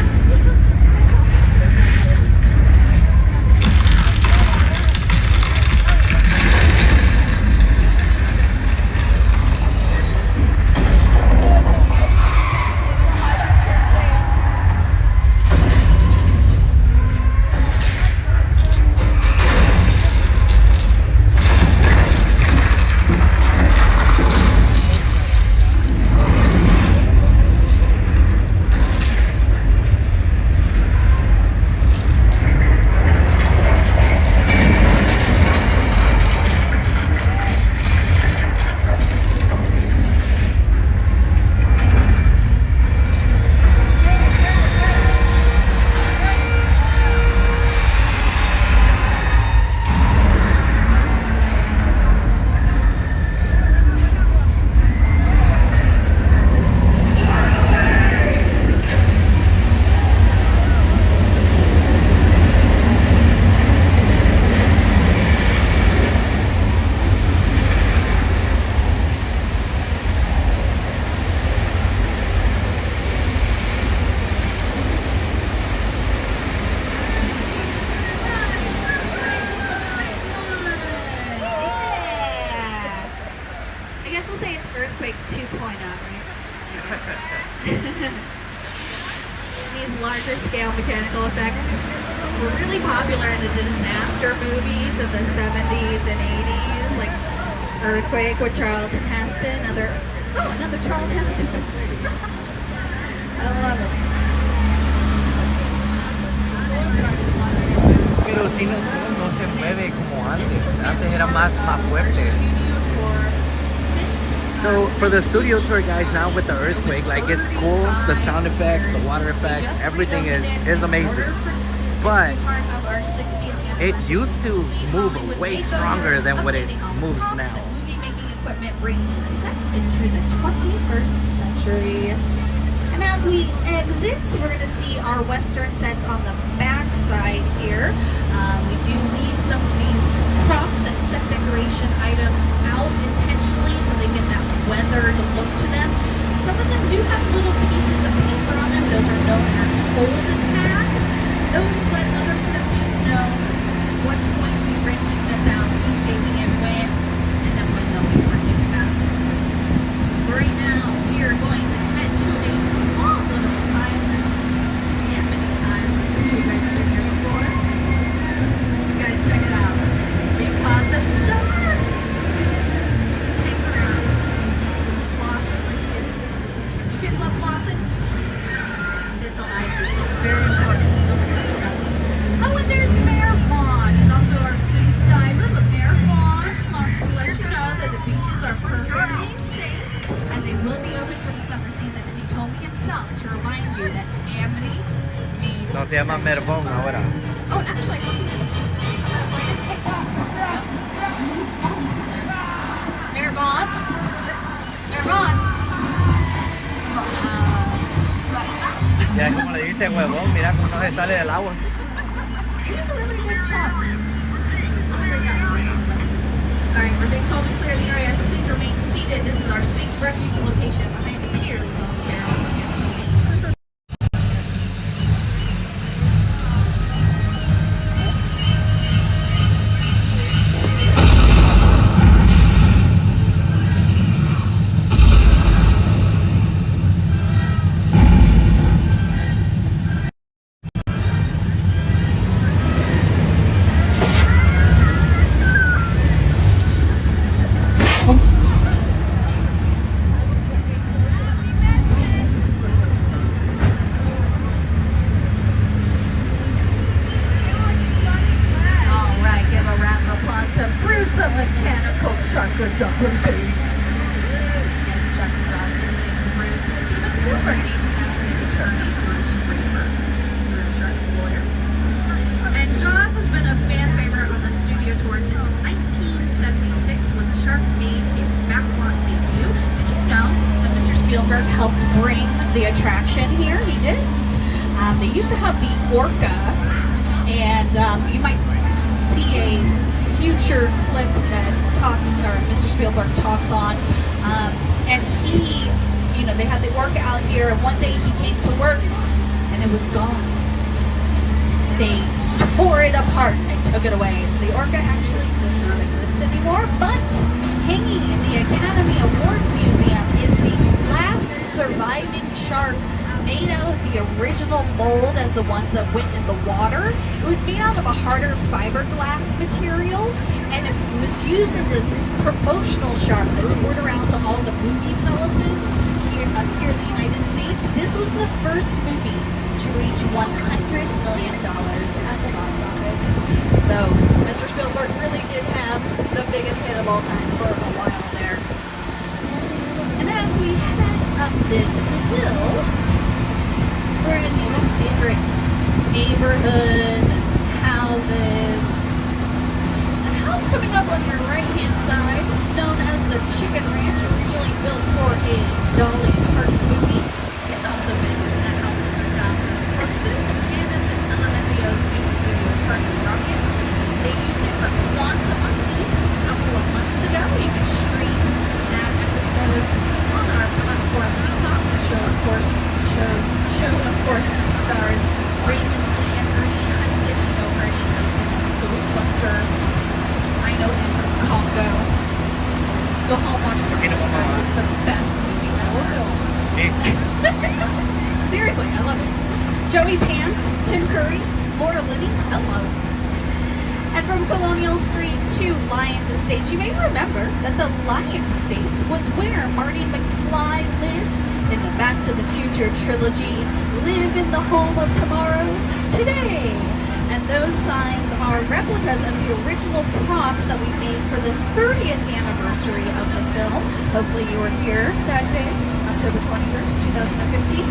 Earthquake 2.0, right? These larger scale mechanical effects were really popular in the disaster movies of the 70s and 80s, like Earthquake with Charlton Heston, another Charlton Heston. I love it.
Pero si no se mueve como antes. Antes era más fuerte. So for the studio tour, guys, now with the earthquake, like it's cool. The sound effects, the water effects, everything is amazing. But it used to move way stronger than what it moves now.
Movie making equipment bringing the set into the 21st century. And as we exit, we're going to see our Western sets on the back side here. We do leave some of these props and set decoration items out intentionally so they get that weathered look to them. Some of them do have little pieces of paper on them. Those are known as hold tags. Those let other productions know what's going to be renting this out, who's taking it when, and then when they'll be bringing it back. Right now, we are going to head to a small little island, Amity Island, which you guys have been here before. You guys check it out. We caught the shark! Hang around. Flossing like kids do. You kids love flossing? Dental hygiene. It's very important. Oh, and there's Mayor Vaughn. He's also our police diver, but Mayor Vaughn wants to let you know that the beaches are perfectly safe and they will be open for the summer season. And he told me himself to remind you that Amity means...
No, se llama Mervón ahora.
Oh, actually, I think he's... Mayor Vaughn? Mayor Vaughn?
Ya como le dice huevón, mira cómo no se sale del agua.
He's a really good shot. Alright, we're being told to clear the area, so please remain seated. This is our safe refuge location behind the pier. Helped bring the attraction here. He did. They used to have the Orca, and you might see a future clip that talks, or Mr. Spielberg talks on. And he, you know, they had the Orca out here, and one day he came to work, and it was gone. They tore it apart and took it away. So the Orca actually does not exist anymore, but hanging in the Academy Awards Museum is the last surviving shark made out of the original mold as the ones that went in the water. It was made out of a harder fiberglass material, and it was used as the promotional shark that toured around to all the movie palaces here in the United States. This was the first movie to reach $100 million at the box office. So Mr. Spielberg really did have the biggest hit of all time for a while there. And as we head up this hill, we're going to see some different neighborhoods and some houses. The house coming up on your right-hand side is known as the Chicken Ranch, originally built for a Dolly Parton movie. It's also been the House of 1,000 Corpses, and it's an LMFAO's music video, Parton Rocket. They used it for Quantum Leap a couple of months ago. You can stream that episode on our platform Peacock. The show, of course, stars Raymond Lee and Ernie Hudson. You know Ernie Hudson is a Ghostbuster. I know him from Congo. Go home, watch it. It's the best. Joey Pants, Tim Curry, Laura Linney, hello. And from Colonial Street to Lyons Estates, you may remember that the Lyons Estates was where Marty McFly lived in the Back to the Future trilogy, Live in the Home of Tomorrow, Today. And those signs are replicas of the original props that we made for the 30th anniversary of the film. Hopefully you were here that day, October 21st, 2015.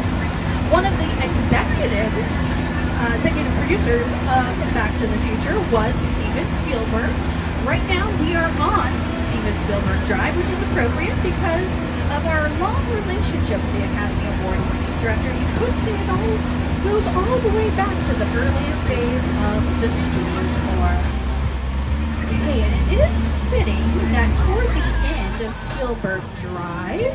One of the executive producers of Back to the Future was Steven Spielberg. Right now we are on Steven Spielberg Drive, which is appropriate because of our long relationship with the Academy Award-winning director. You could say it all goes all the way back to the earliest days of the studio tour. Okay, and it is fitting that toward the end of Spielberg Drive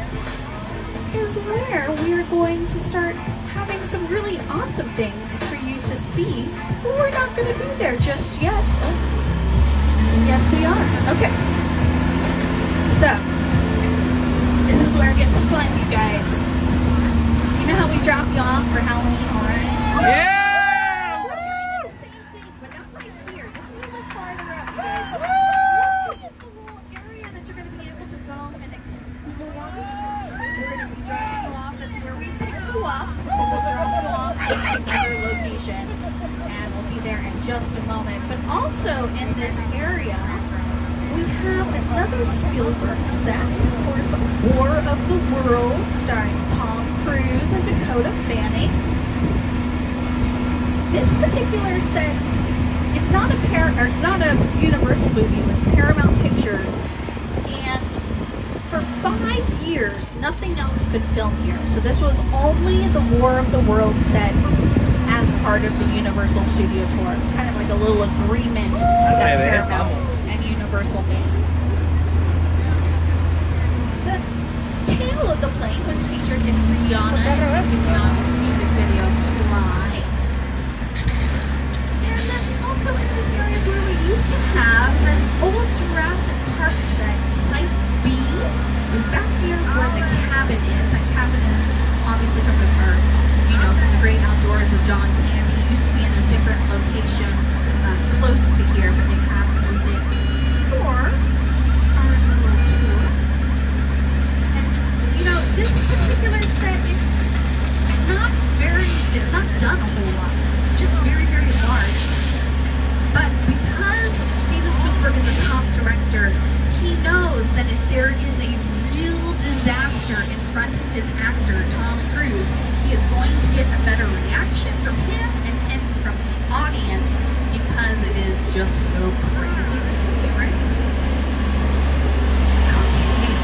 is where we are going to start having some really awesome things for you to see. But we're not going to be there just yet. Yes, we are. Okay. So, this is where it gets fun, you guys. You know how we drop you off for Halloween horror?
Yeah!
We're kind of the same thing, but not right here. Just a little bit farther up, you guys. This is the little area that you're going to be able to go and explore. We're going to be dropping you off. That's where we pick you up. And we'll drop you off at another location. And we'll be there in just a moment. But also in this area, we have another Spielberg set. Of course, War of the Worlds, starring Tom Cruise and Dakota Fanning. This particular set, it's not a Universal movie. It was Paramount Pictures, and for 5 years, nothing else could film here. So this was only the War of the Worlds set as part of the Universal Studio Tour. It's kind of like a little agreement that Paramount and Universal made. The tail of the plane was featured in Rihanna's music video Fly. And then also in this area where we used to have an old Jurassic Park set, Site B. It was back here where the cabin is. That cabin is obviously from the Great Outdoors with John Candy. It used to be in a different location close to here, but they have moved it for our little tour. And this particular set, it's not done a whole lot. It's just very, very large. But because Steven Spielberg is a top director, he knows that if there is a real disaster in front of his actor, Tom Cruise, he is going to get a better reaction from him and hence from the audience because it is just so crazy to see, right? Okay.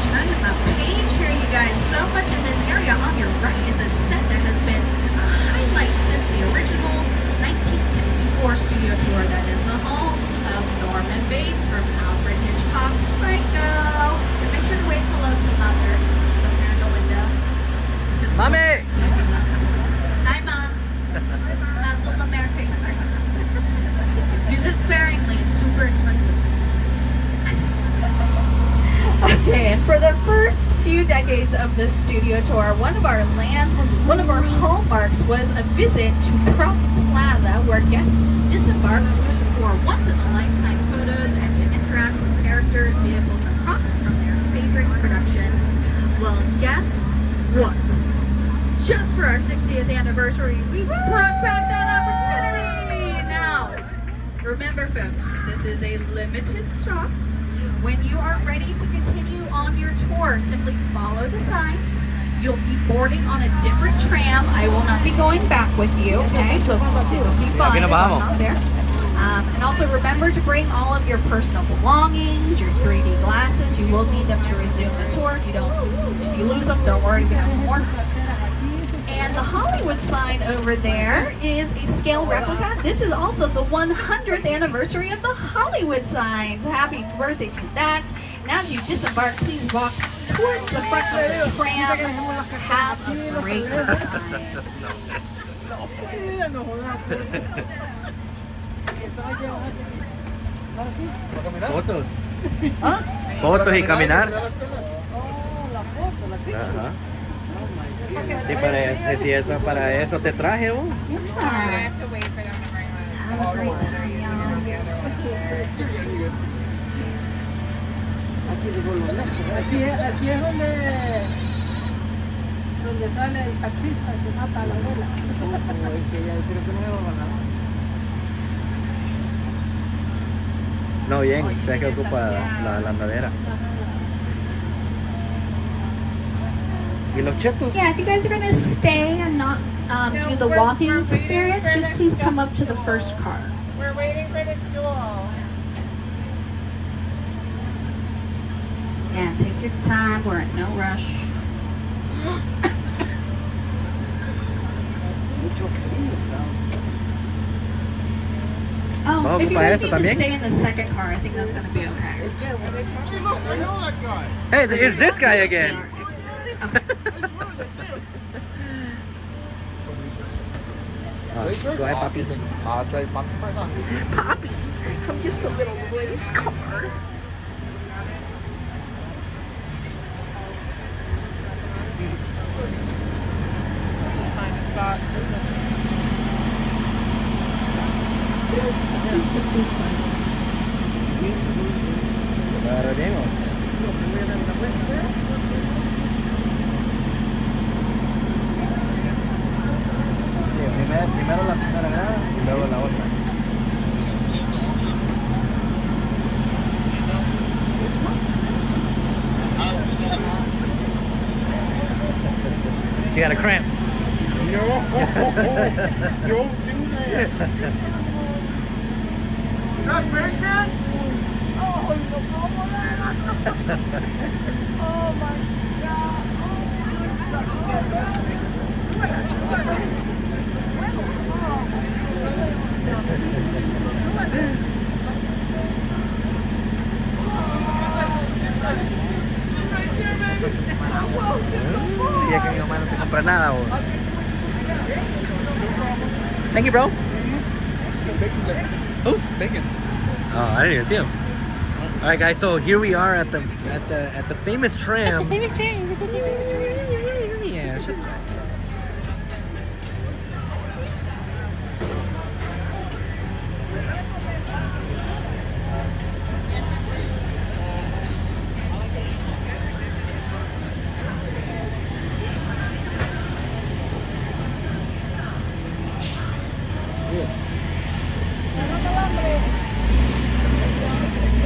Turning my page here, you guys. So much in this area. On your right is a set that has been a highlight since the original 1964 studio tour. That is the home of Norman Bates from Alfred Hitchcock's Psycho. And make sure to wave hello to Mother from there in the window.
Mommy!
Hi, Mom. How's the Lemaire face for you? Use it sparingly. It's super expensive. Okay, and for the first few decades of the studio tour, one of our hallmarks was a visit to Prop Plaza, where guests disembarked for once-in-a-lifetime photos and to interact with characters, vehicles, and props from their favorite productions. Well, guess what? Just for our 60th anniversary, we brought back that opportunity! Now, remember folks, this is a limited stop. When you are ready to continue on your tour, simply follow the signs. You'll be boarding on a different tram. I will not be going back with you, okay? So it'll be fun if I'm not there. And also remember to bring all of your personal belongings, your 3D glasses. You will need them to resume the tour. If you lose them, don't worry, we have some more. And the Hollywood sign over there is a scale replica. This is also the 100th anniversary of the Hollywood sign. So happy birthday to that. And as you disembark, please walk towards the front of the tram. Have a great time.
Fotos. Fotos y caminar.
Oh, la foto, la picture.
Ajá. Sí, sí, eso, para eso te traje, vos.
Aquí es donde sale el taxista que mata a la abuela. Que ya creo que no me va a ganar.
No, bien, sé que ocupa la andadera. ¿Y los chetos?
Yeah, if you guys are going to stay and not do the walking experience, just please come up to the first car.
We're waiting for the stool.
Yeah, take your time. We're in no rush. Oh, if you guys need to stay in the second car, I think that's going to be okay.
Hey, look, I know that guy.
Hey, it's this guy again. Go ahead, Poppy.
I'll try Poppy first.
Poppy, I'm just a little race car.
Let's just find a spot.
Primero la primera grada y luego la otra. You got a cramp.
No, don't do that. Is that bacon?
Oh, no como oh my God.
Ya que mi mamá no te compra nada, bro. Thank you, bro.
Bacon's there.
Who?
Bacon.
Oh, I didn't even see him. All right, guys. So here we are at the famous tram.
At the famous tram. At the famous tram.
Yeah, shut up.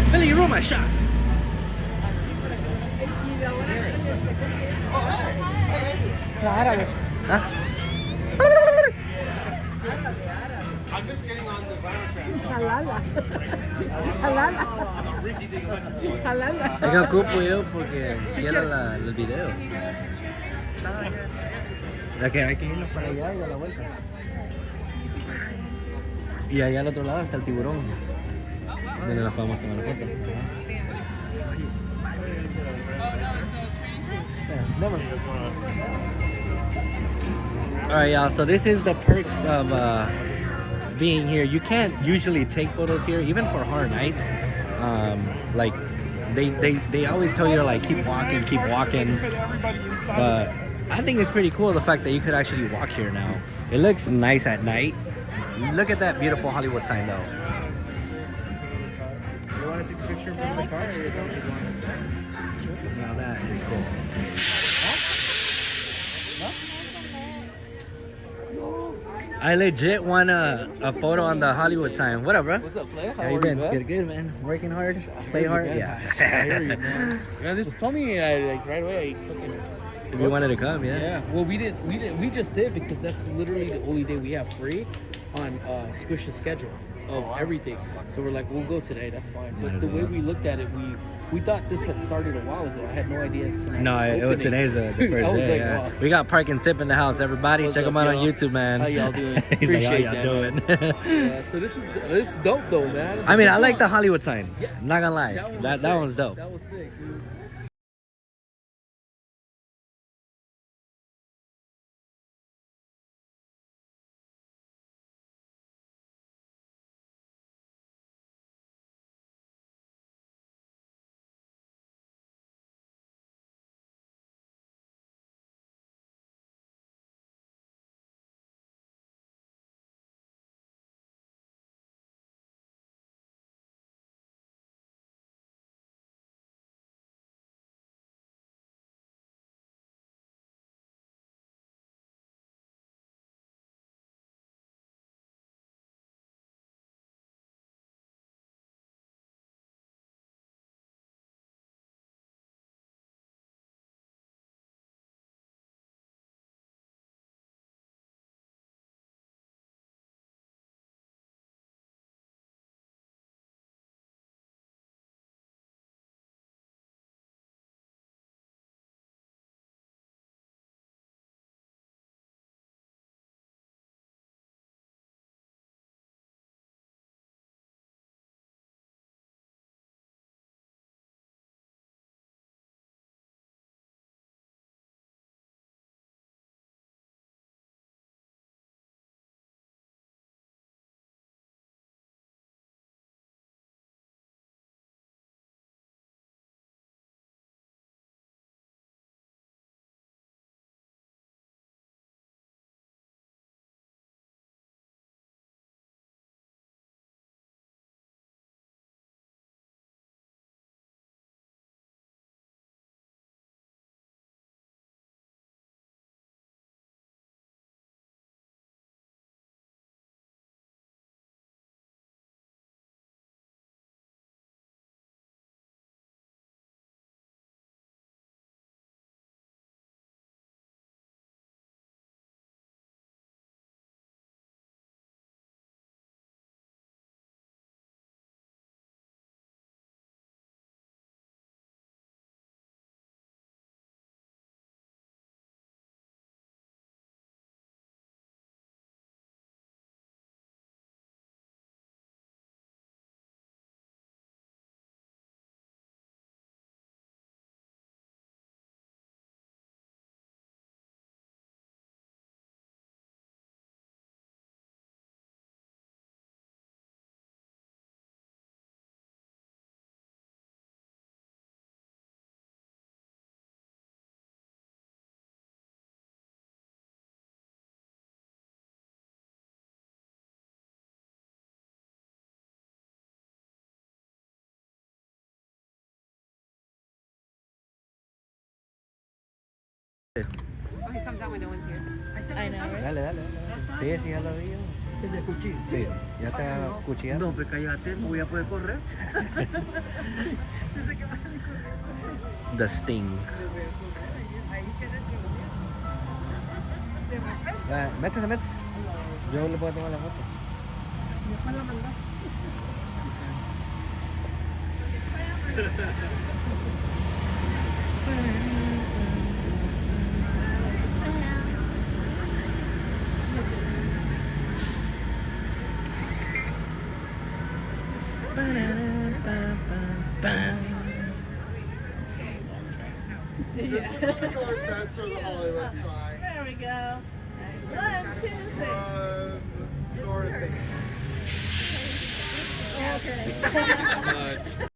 Billy, you ruined my shot.
Árabe.
Huh?
I'm just getting on the viral tram.
Jalala. Jalala. Jalala.
Es que ocupo yo porque quiero el video. Ya que hay que irnos para allá y a la vuelta. Y allá al otro lado está el tiburón, donde nos podemos tomar la foto. Alright, y'all, so this is the perks of being here. You can't usually take photos here, even for hard nights. Like they always tell you to like keep walking, but I think it's pretty cool the fact that you could actually walk here now. It looks nice at night. Look at that beautiful Hollywood sign though.
You want to take a picture of the car or you don't want to?
Now that is cool. I legit want a photo on the Hollywood sign. What up, bro?
What's up, player?
How you been? Good, man. Working hard, play hard. Yeah.
I hear you, man. Yeah, this told me like right away.
If you wanted to come, yeah.
Yeah. Well, we just did because that's literally the only day we have free on Squish the schedule of everything. So we're like, we'll go today. That's fine. But the way we looked at it, we thought this had started a while ago. I had no idea tonight.
No, today's the first day.
Like,
yeah.
oh.
We got Park and Sip in the house. Everybody, check them out on YouTube, man.
How y'all doing?
He's
Appreciate
like, how y'all
that,
doing?
Yeah, so this is dope though, man.
I mean, I like the Hollywood sign.
Yeah.
Not gonna lie, that one's dope.
That was sick, dude.
Oh, he comes out when no one's here. I know, right?
Dale, dale, dale. Sí, sí, ya lo vi.
¿Es de cuchillo?
Sí, ya está cuchillando.
No, pues cállate, no voy a poder correr. Dice que va a correr.
The Sting.
Ahí queda
Métese, métese. Yo le puedo tomar la foto.
Después la mandó.
This is what the going best for the Hollywood sign.
There we go. 1, 2, 3.
Dorothy.
Okay.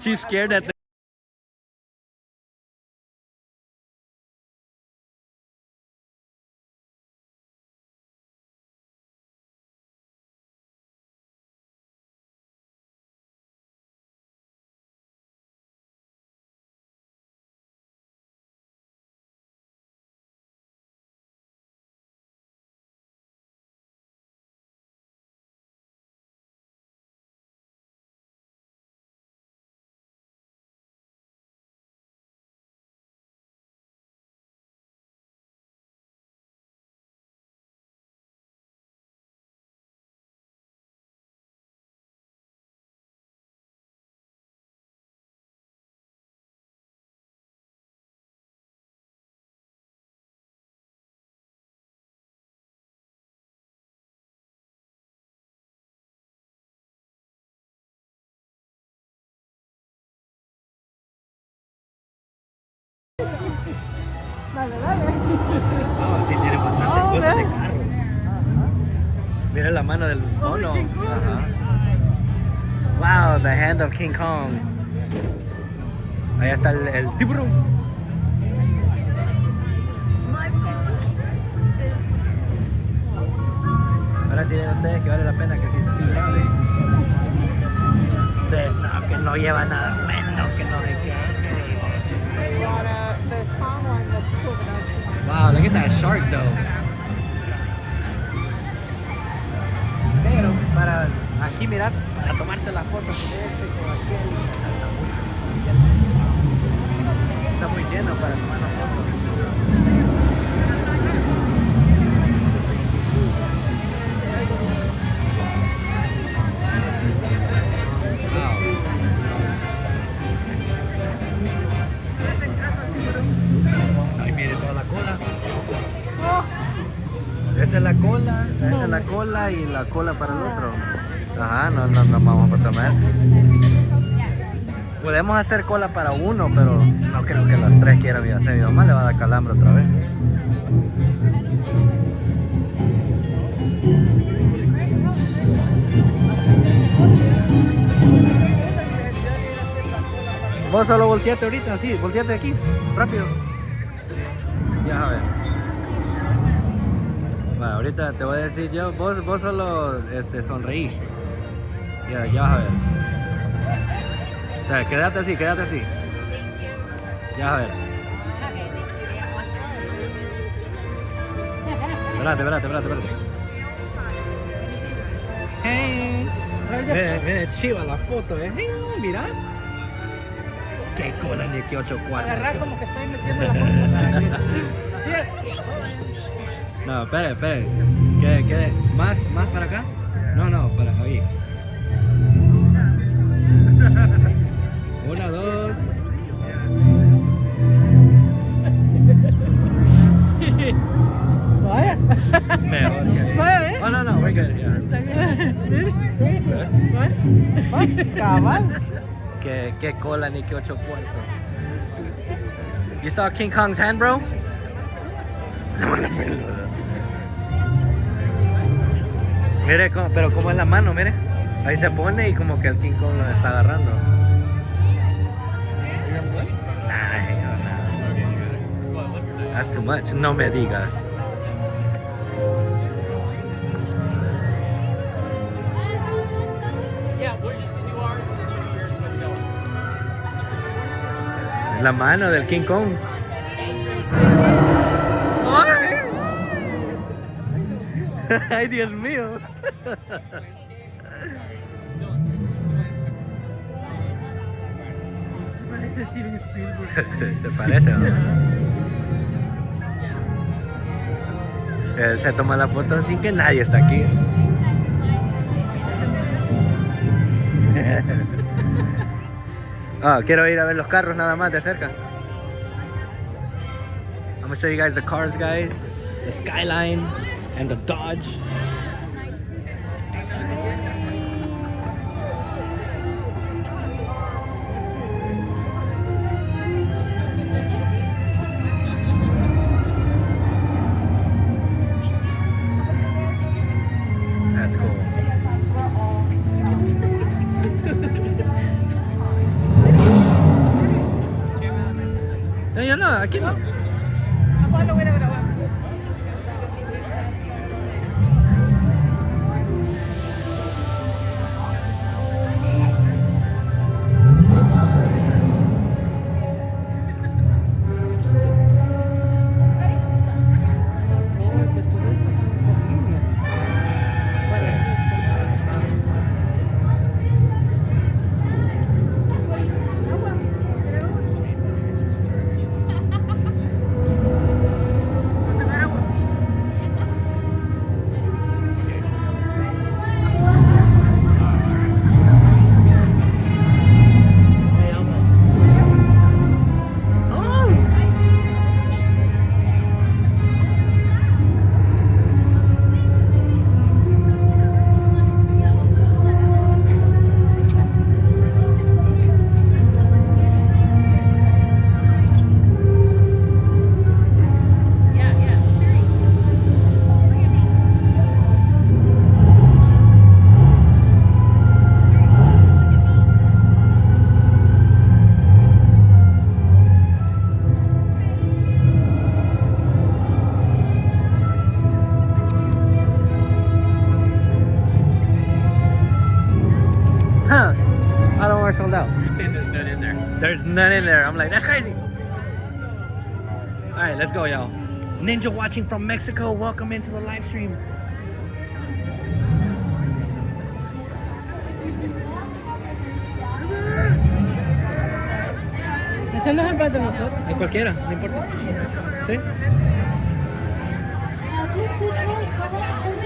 She's scared at the
Dale, dale.
No, sí tiene bastantes cosas de carros. Mira la mano del mono. Ajá. Wow, the hand of King Kong. Ahí está el tiburón. deciden ustedes que vale la pena que sí grabe. No, que no lleva nada menos, que no sé qué. Wow, look at that shark though. Pero para aquí mirar, para tomarte las fotos con este y con aquel, está muy lleno para tomar las fotos. Ay, mire toda la cola. Esa es la cola, esa es la cola y la cola para el otro. Ajá, no vamos a tomar. Podemos hacer cola para uno, pero no creo que las tres quieran ir a hacer. Mi mamá le va a dar calambre otra vez. Vos solo volteate ahorita, sí, volteate aquí, rápido. Ya a ver. Bueno, ahorita te voy a decir yo, vos solo sonreí. Ya vas a ver. O sea, quédate así, quédate así. Ya vas a ver. Espérate. Hey. Mire, chiva la foto, mira. Qué cola ni que 8 cuartos.
Agarrar como que estoy metiendo la foto.
No, espere. ¿Qué? ¿Más para acá? No, para ahí. 1, 2.
Vaya.
Mejor que ahí.
Vaya,
Oh, no, we're good. Yeah.
Está bien. Cabal.
¿Qué cola ni que 8 cuartos? You saw King Kong's hand, bro? Mire, pero como es la mano, mire. Ahí se pone y como que el King Kong lo está agarrando. Ay, no. That's too much. No me digas. La mano del King Kong. Ay, Dios mío.
Se parece a Steven Spielberg.
Se parece, ¿no? Él se toma la foto sin que nadie está aquí. Quiero ir a ver los carros nada más de cerca. I'm gonna show you guys the cars, guys. The Skyline and the Dodge. That's cool. No, yo no, aquí no.
Lo voy a grabar.
saying there's none in there.
There's none in there. I'm like, that's crazy. All right, let's go, y'all. Ninja watching from Mexico. Welcome into the live stream.
Ese no es el bar de nosotros.
En cualquiera, no importa. ¿Sí?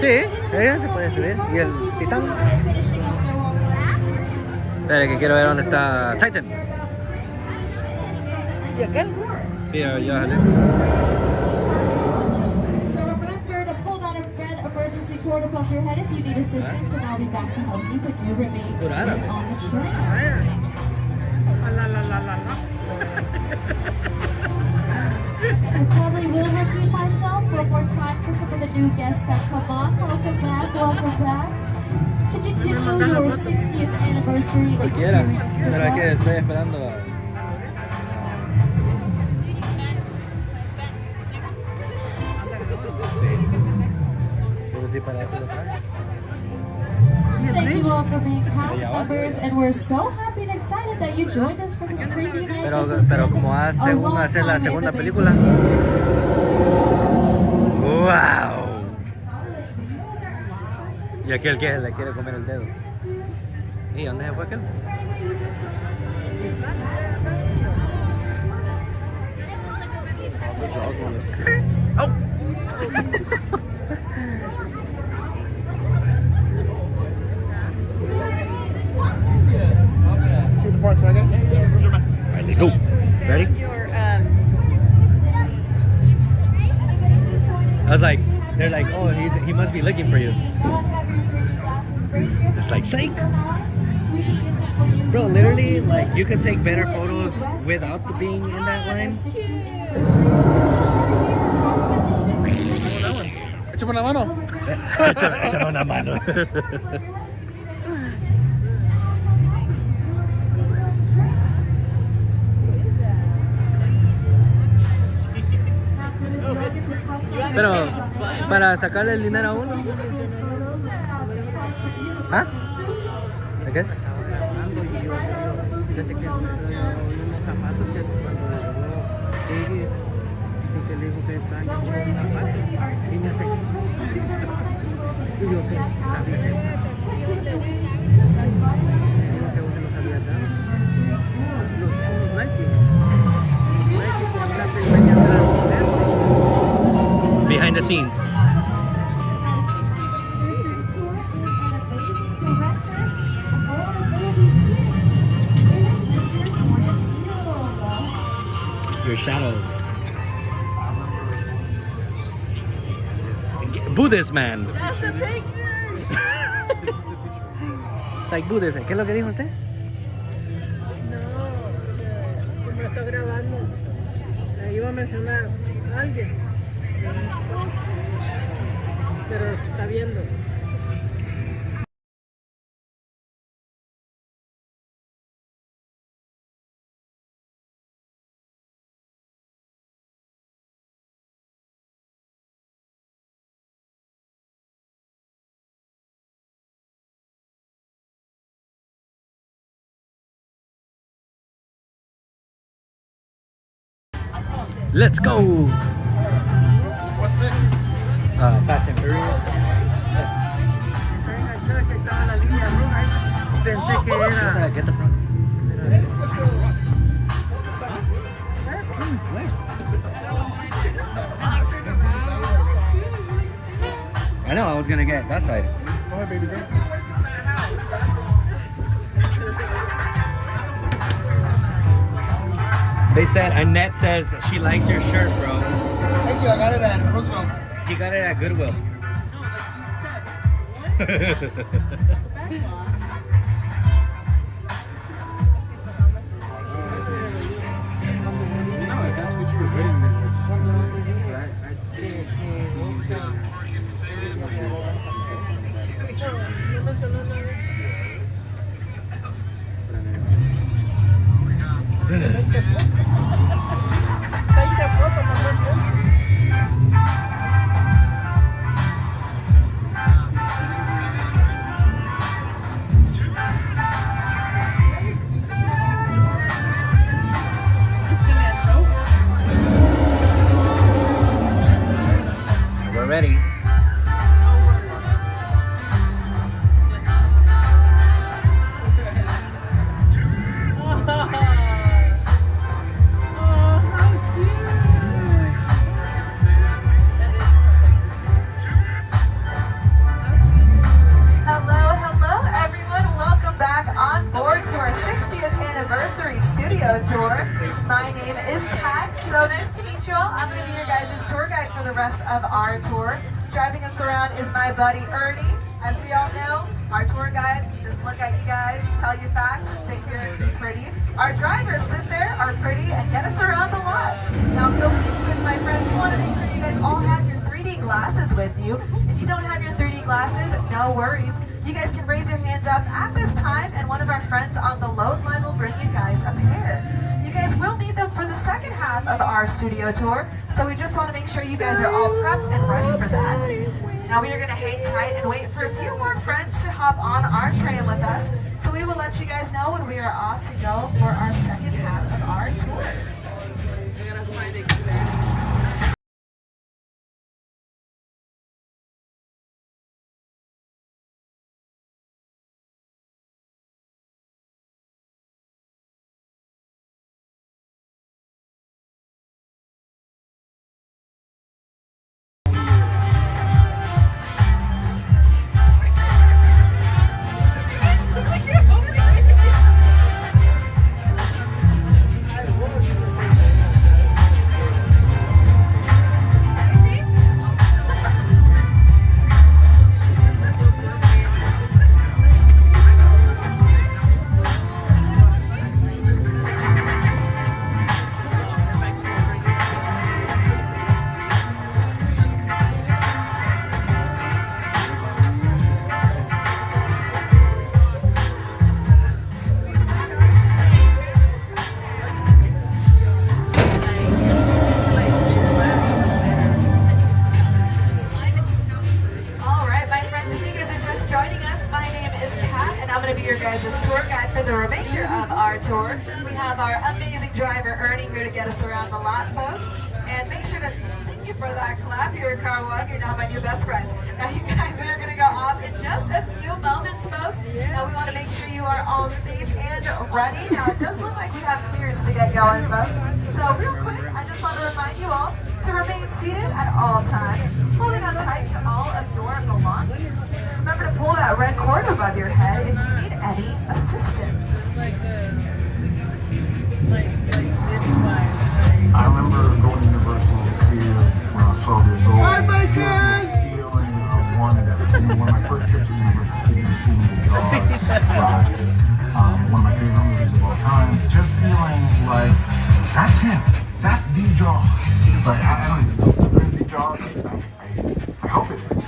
Sí, ella se puede subir. ¿Y el titán? Espera, que quiero ver dónde está Titan.
¿Y aquel?
Sí, ya sale.
So remember to pull that red emergency cord above your head if you need assistance, and I'll be back to help you, but do remain seated on the tram. I probably will repeat myself one more time for some of the new guests that come on. Welcome back, welcome back. To continue your 60th anniversary experience with
Pero aquí
us.
estoy esperando a... Pero sí, para eso lo trae.
Thank you all for being past members, and we're so happy and excited that you joined us for this preview night.
Pero como hace una es la segunda película. ¡Wow! Y aquel que le quiere comer el dedo. ¿Y dónde fue aquel? ¡Oh!
See the parts, I guess?
Alright, let's go. Ready? I was like, they're like, oh, he must be looking for you. It's like, psych! Bro, literally, like, you can take better photos without being in that line.
Échame una mano.
Échame una mano. Pero, para sacarle el dinero a uno. ¿Ah? ¿De qué? Behind the scenes. Your shadow. Buddhist man.
That's the picture.
Like Buddhist. ¿Qué es lo que dijo usted?
No, me está grabando. Ahí iba a mencionar a alguien. Pero está viendo.
Let's go.
What's next?
Fast and Furious.
Pensé que era.
Get the front. I know, I was gonna get that side.
Go ahead, baby girl.
They said, Annette says she likes your shirt, bro.
Thank you, I got it at Roosevelt's.
He got it at Goodwill. already.
Studio tour. My name is Kat. So nice to meet you all. I'm going to be your guys' tour guide for the rest of our tour. Driving us around is my buddy Ernie. As we all know, our tour guides just look at you guys, tell you facts, and sit here and be pretty. Our drivers sit there, are pretty, and get us around the lot. Now, feel free, my friends, we want to make sure you guys all have your 3D glasses with you. If you don't have your 3D glasses, no worries. You guys can raise your hands up at this time, and one of our friends on the load line will bring you guys a pair. You guys will need them for the second half of our studio tour, so we just want to make sure you guys are all prepped and ready for that. Now we are going to hang tight and wait for a few more friends to hop on our tram with us, so we will let you guys know when we are off to go for our second half of our tour. Tour. We have our amazing driver Ernie here to get us around the lot, folks. And make sure to thank you for that clap. You're car one. You're now my new best friend. Now you guys are going to go off in just a few moments, folks. Now we want to make sure you are all safe and ready. Now it does look like we have clearance to get going, folks. So real quick, I just want to remind you all to remain seated at all times, holding on tight to all of your belongings. Remember to pull that red cord above your head if you need any assistance.
I remember going to Universal Studios when I was 12 years old. This feeling of wonder. One of my first trips to Universal Studios, seeing the Jaws ride. One of my favorite movies of all time. Just feeling like, that's him. That's the Jaws. But I don't even know if it's the Jaws. I hope it is.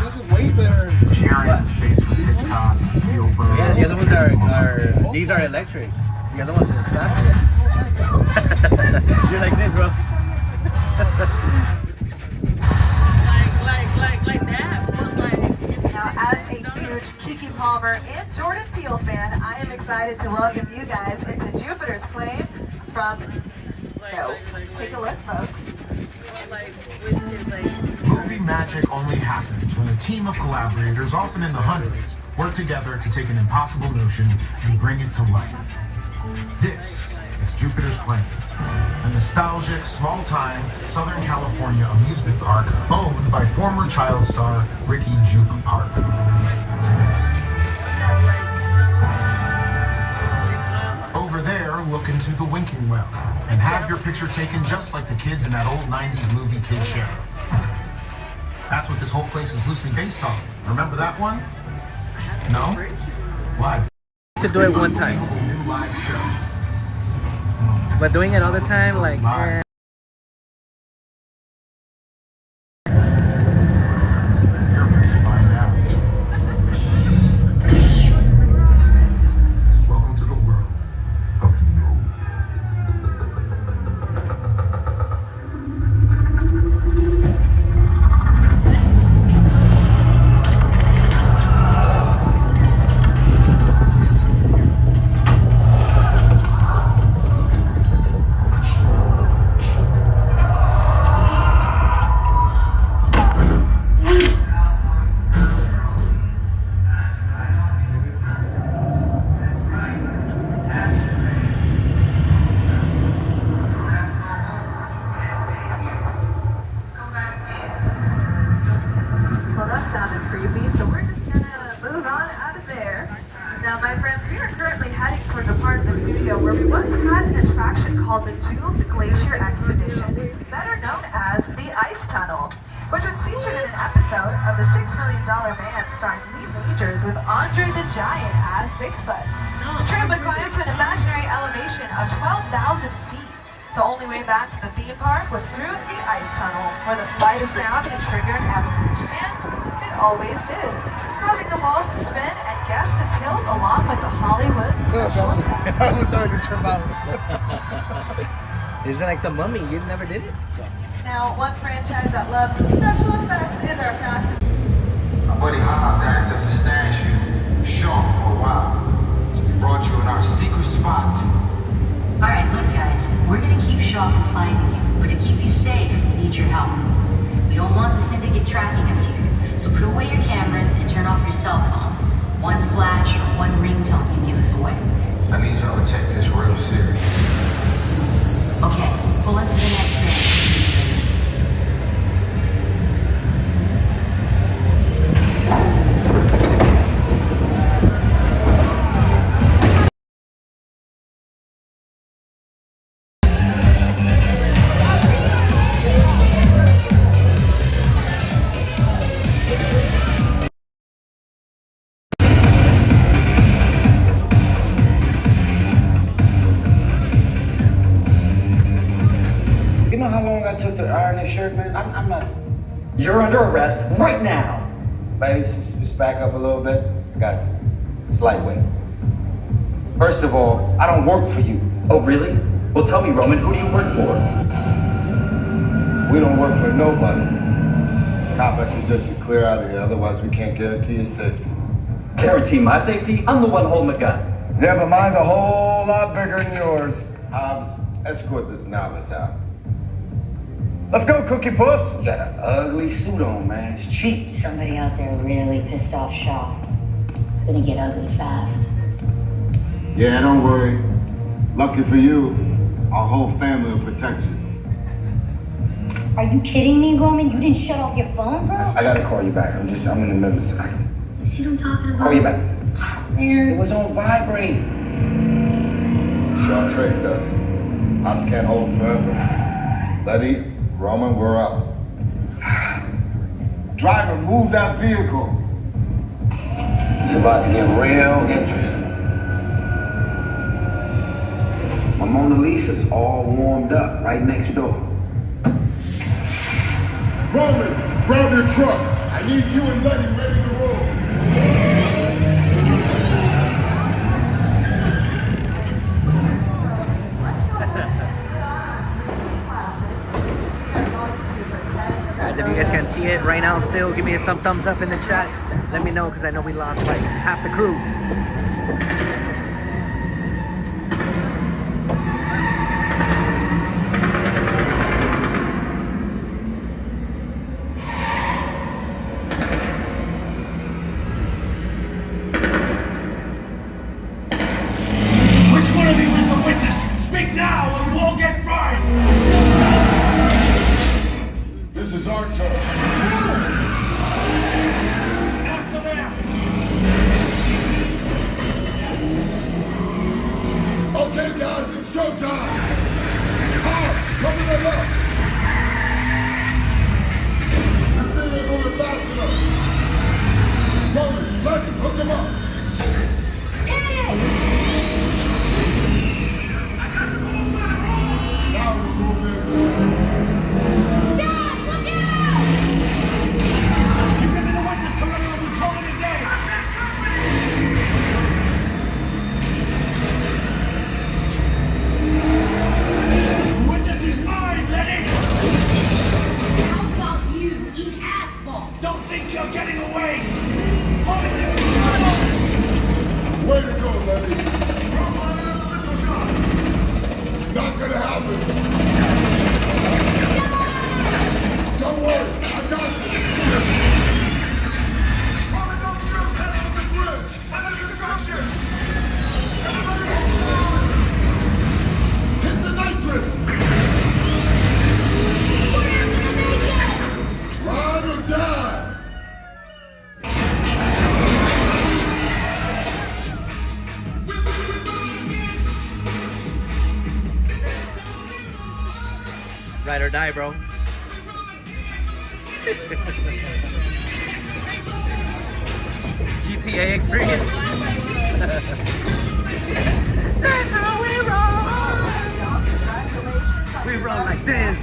This is way better.
Sharing space with Hitchcock and Spielberg.
Yeah, the other ones are these are electric. The other ones are plastic. You're like this, bro.
like that.
Now, as a huge Keke Palmer and Jordan Peele fan, I am excited to welcome you guys into Jupiter's Claim from Go. Take a look, folks.
Movie magic only happens when a team of collaborators, often in the hundreds, work together to take an impossible notion and bring it to life. This is Jupiter's Claim, a nostalgic, small-time Southern California amusement park owned by former child star Ricky Jupe Park. Over there, look into the winking well and have your picture taken just like the kids in that old 90s movie Kid Show. That's what this whole place is loosely based on. Remember that one? No? Live.
To do it one time.
New live show.
But doing it all the time, like,
Welcome to the world of no.
as the Ice Tunnel, which was featured in an episode of The $6 Million Man starring Lee Majors with Andre the Giant as Bigfoot. The train would climb to an imaginary elevation of 12,000 feet. The only way back to the theme park was through the Ice Tunnel, where the slightest sound could trigger an avalanche, and it always did, causing the walls to spin and guests to tilt along with the Hollywood special effects.
Is it like the Mummy? You never did it?
Now, one franchise that loves special effects is our Fast.
My buddy Hobbs asked us to stash you, Shaw, for a while. So we brought you in our secret spot.
Alright, look guys, we're gonna keep Shaw from finding you, but to keep you safe, we need your help. We don't want the syndicate tracking us here, so put away your cameras and turn off your cell phones. One flash or one ringtone can give us away.
I need y'all to take this real serious.
Okay, pull into the next van.
You know how long I took to iron this shirt, man? I'm not...
You're under arrest right now.
Ladies, just back up a little bit. I got you. It's lightweight. First of all, I don't work for you.
Oh, really? Well, tell me, Roman, who do you work for?
We don't work for nobody. Cop, I suggest you clear out of here, otherwise we can't guarantee your safety.
Guarantee my safety? I'm the one holding the gun.
Yeah, but mine's a whole lot bigger than yours. Hobbs, escort this novice out. Let's go, Cookie Puss.
You got an ugly suit on, man. It's cheap.
Somebody out there really pissed off Shaw. It's gonna get ugly fast.
Yeah, don't worry. Lucky for you, our whole family will protect you.
Are you kidding me, Roman? You didn't shut off your phone, bro?
I gotta call you back. I'm in the middle of...
See what I'm talking about?
Call you back.
Man.
It was on vibrate.
Shaw traced us. Hobbs can't hold him forever. Letty, Roman, we're up. Driver, move that vehicle.
It's about to get real interesting. My Mona Lisa's all warmed up right next door.
Roman, grab your truck. I need you and Letty ready to roll.
Guys, if you guys can see it right now still, give me some thumbs up in the chat. Let me know, because I know we lost like half the crew.
Which one of you is the witness? Speak now or you all get fried!
This is our turn.
After them!
Okay, guys, it's showtime. Hobbs, cover the left. This thing ain't moving fast enough. Roman, Letty, hook him up. Now we're moving.
Dad, look out! You can be the witness to whether we'll be calling it day. The witness is mine, Letty!
How about you eat asphalt?
Don't think you're getting away!
Way to go, Letty. Not gonna happen. Don't worry, I got this. Roman, don't shoot. Head off the bridge. I'm under construction. Everybody hold on. Hit the nitrous.
We're not gonna make it!
Ride or die.
Ride or die, bro. GTA experience. That's how we roll. We roll like this.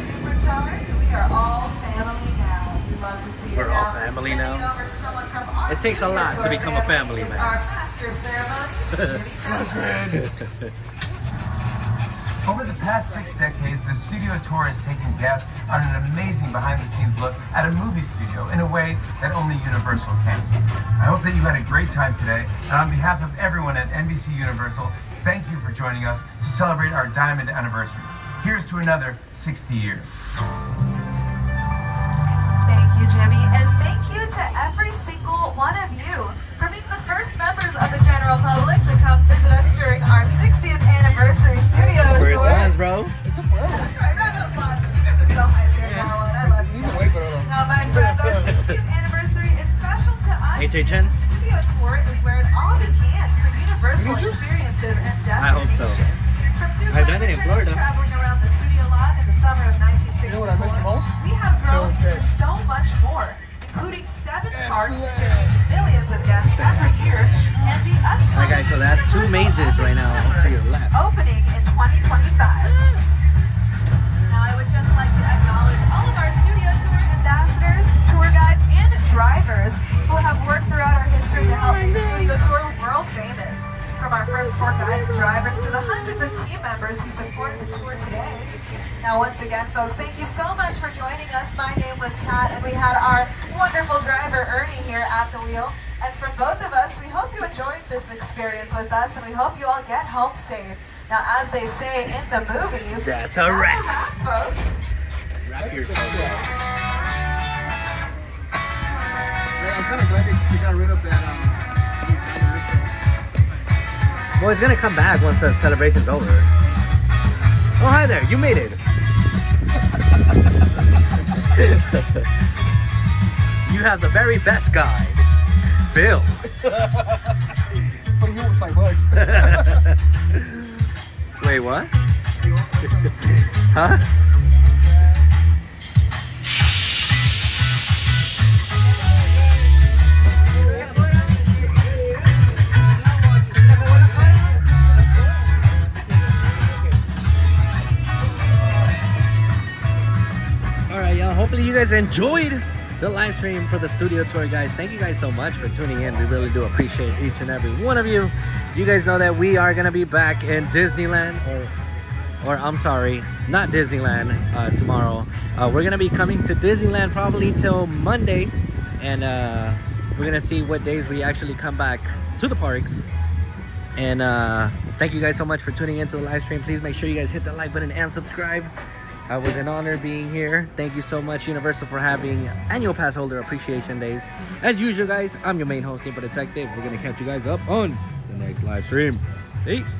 Supercharged. We are all family now. We love to see
We're
it
all
now.
family
Sending
now.
you over to someone from our
It takes a lot to become a family,
is
man.
Our master of ceremonies.
Over the past 6 decades, the studio tour has taken guests on an amazing behind-the-scenes look at a movie studio in a way that only Universal can. I hope that you had a great time today, and on behalf of everyone at NBC Universal, thank you for joining us to celebrate our diamond anniversary. Here's to another 60 years.
Thank you, Jimmy, and thank you to every single one of you for being the first members of the general public to come visit us during our 60th anniversary studio
First
tour.
ones, bro.
That's right, round of applause. You guys are so hyped here now, and I love you. Now, my friends, our 60th anniversary is special to us.
HHN?
because the studio tour is where it all began for Universal experiences and
I hope so.
destinations. From two
I've done it in
trains
Florida.
traveling around the studio lot in the summer of 1964.
You know what I miss the most?
We have grown into so much more, including 7 parks carrying millions of guests every year, and the upcoming
Alright guys, so that's 2 mazes right now to your left.
opening in 2025. Now I would just like to acknowledge all of our studio tour ambassadors, tour guides, and drivers who have worked throughout our history to help make Studio Tour world famous. From our first 4 guides and drivers to the hundreds of team members who support the tour today. Now once again, folks, thank you so much for joining us. My name was Kat, and we had our wonderful driver Ernie here at the wheel. And for both of us, we hope you enjoyed this experience with us, and we hope you all get home safe. Now, as they say in the movies,
That's a wrap.
folks.
Wrap yourself up.
I'm kind of glad they got rid of that.
Well, it's gonna come back once the celebration's over. Oh, hi there. You made it. You have the very best guide, Bill.
But you was $5.
Wait, what? Huh? Alright, y'all. Hopefully you guys enjoyed the live stream for the studio tour, guys. Thank you guys so much for tuning in. We really do appreciate each and every one of you. You guys know that we are gonna be back in Disneyland, or I'm sorry, not Disneyland tomorrow. We're gonna be coming to Disneyland probably till Monday, and we're gonna see what days we actually come back to the parks. And thank you guys so much for tuning into the live stream. Please make sure you guys hit the like button and subscribe. It was an honor being here. Thank you so much, Universal, for having annual pass holder appreciation days. As usual, guys, I'm your main host, Neighbor Detective. We're gonna catch you guys up on the next live stream. Peace.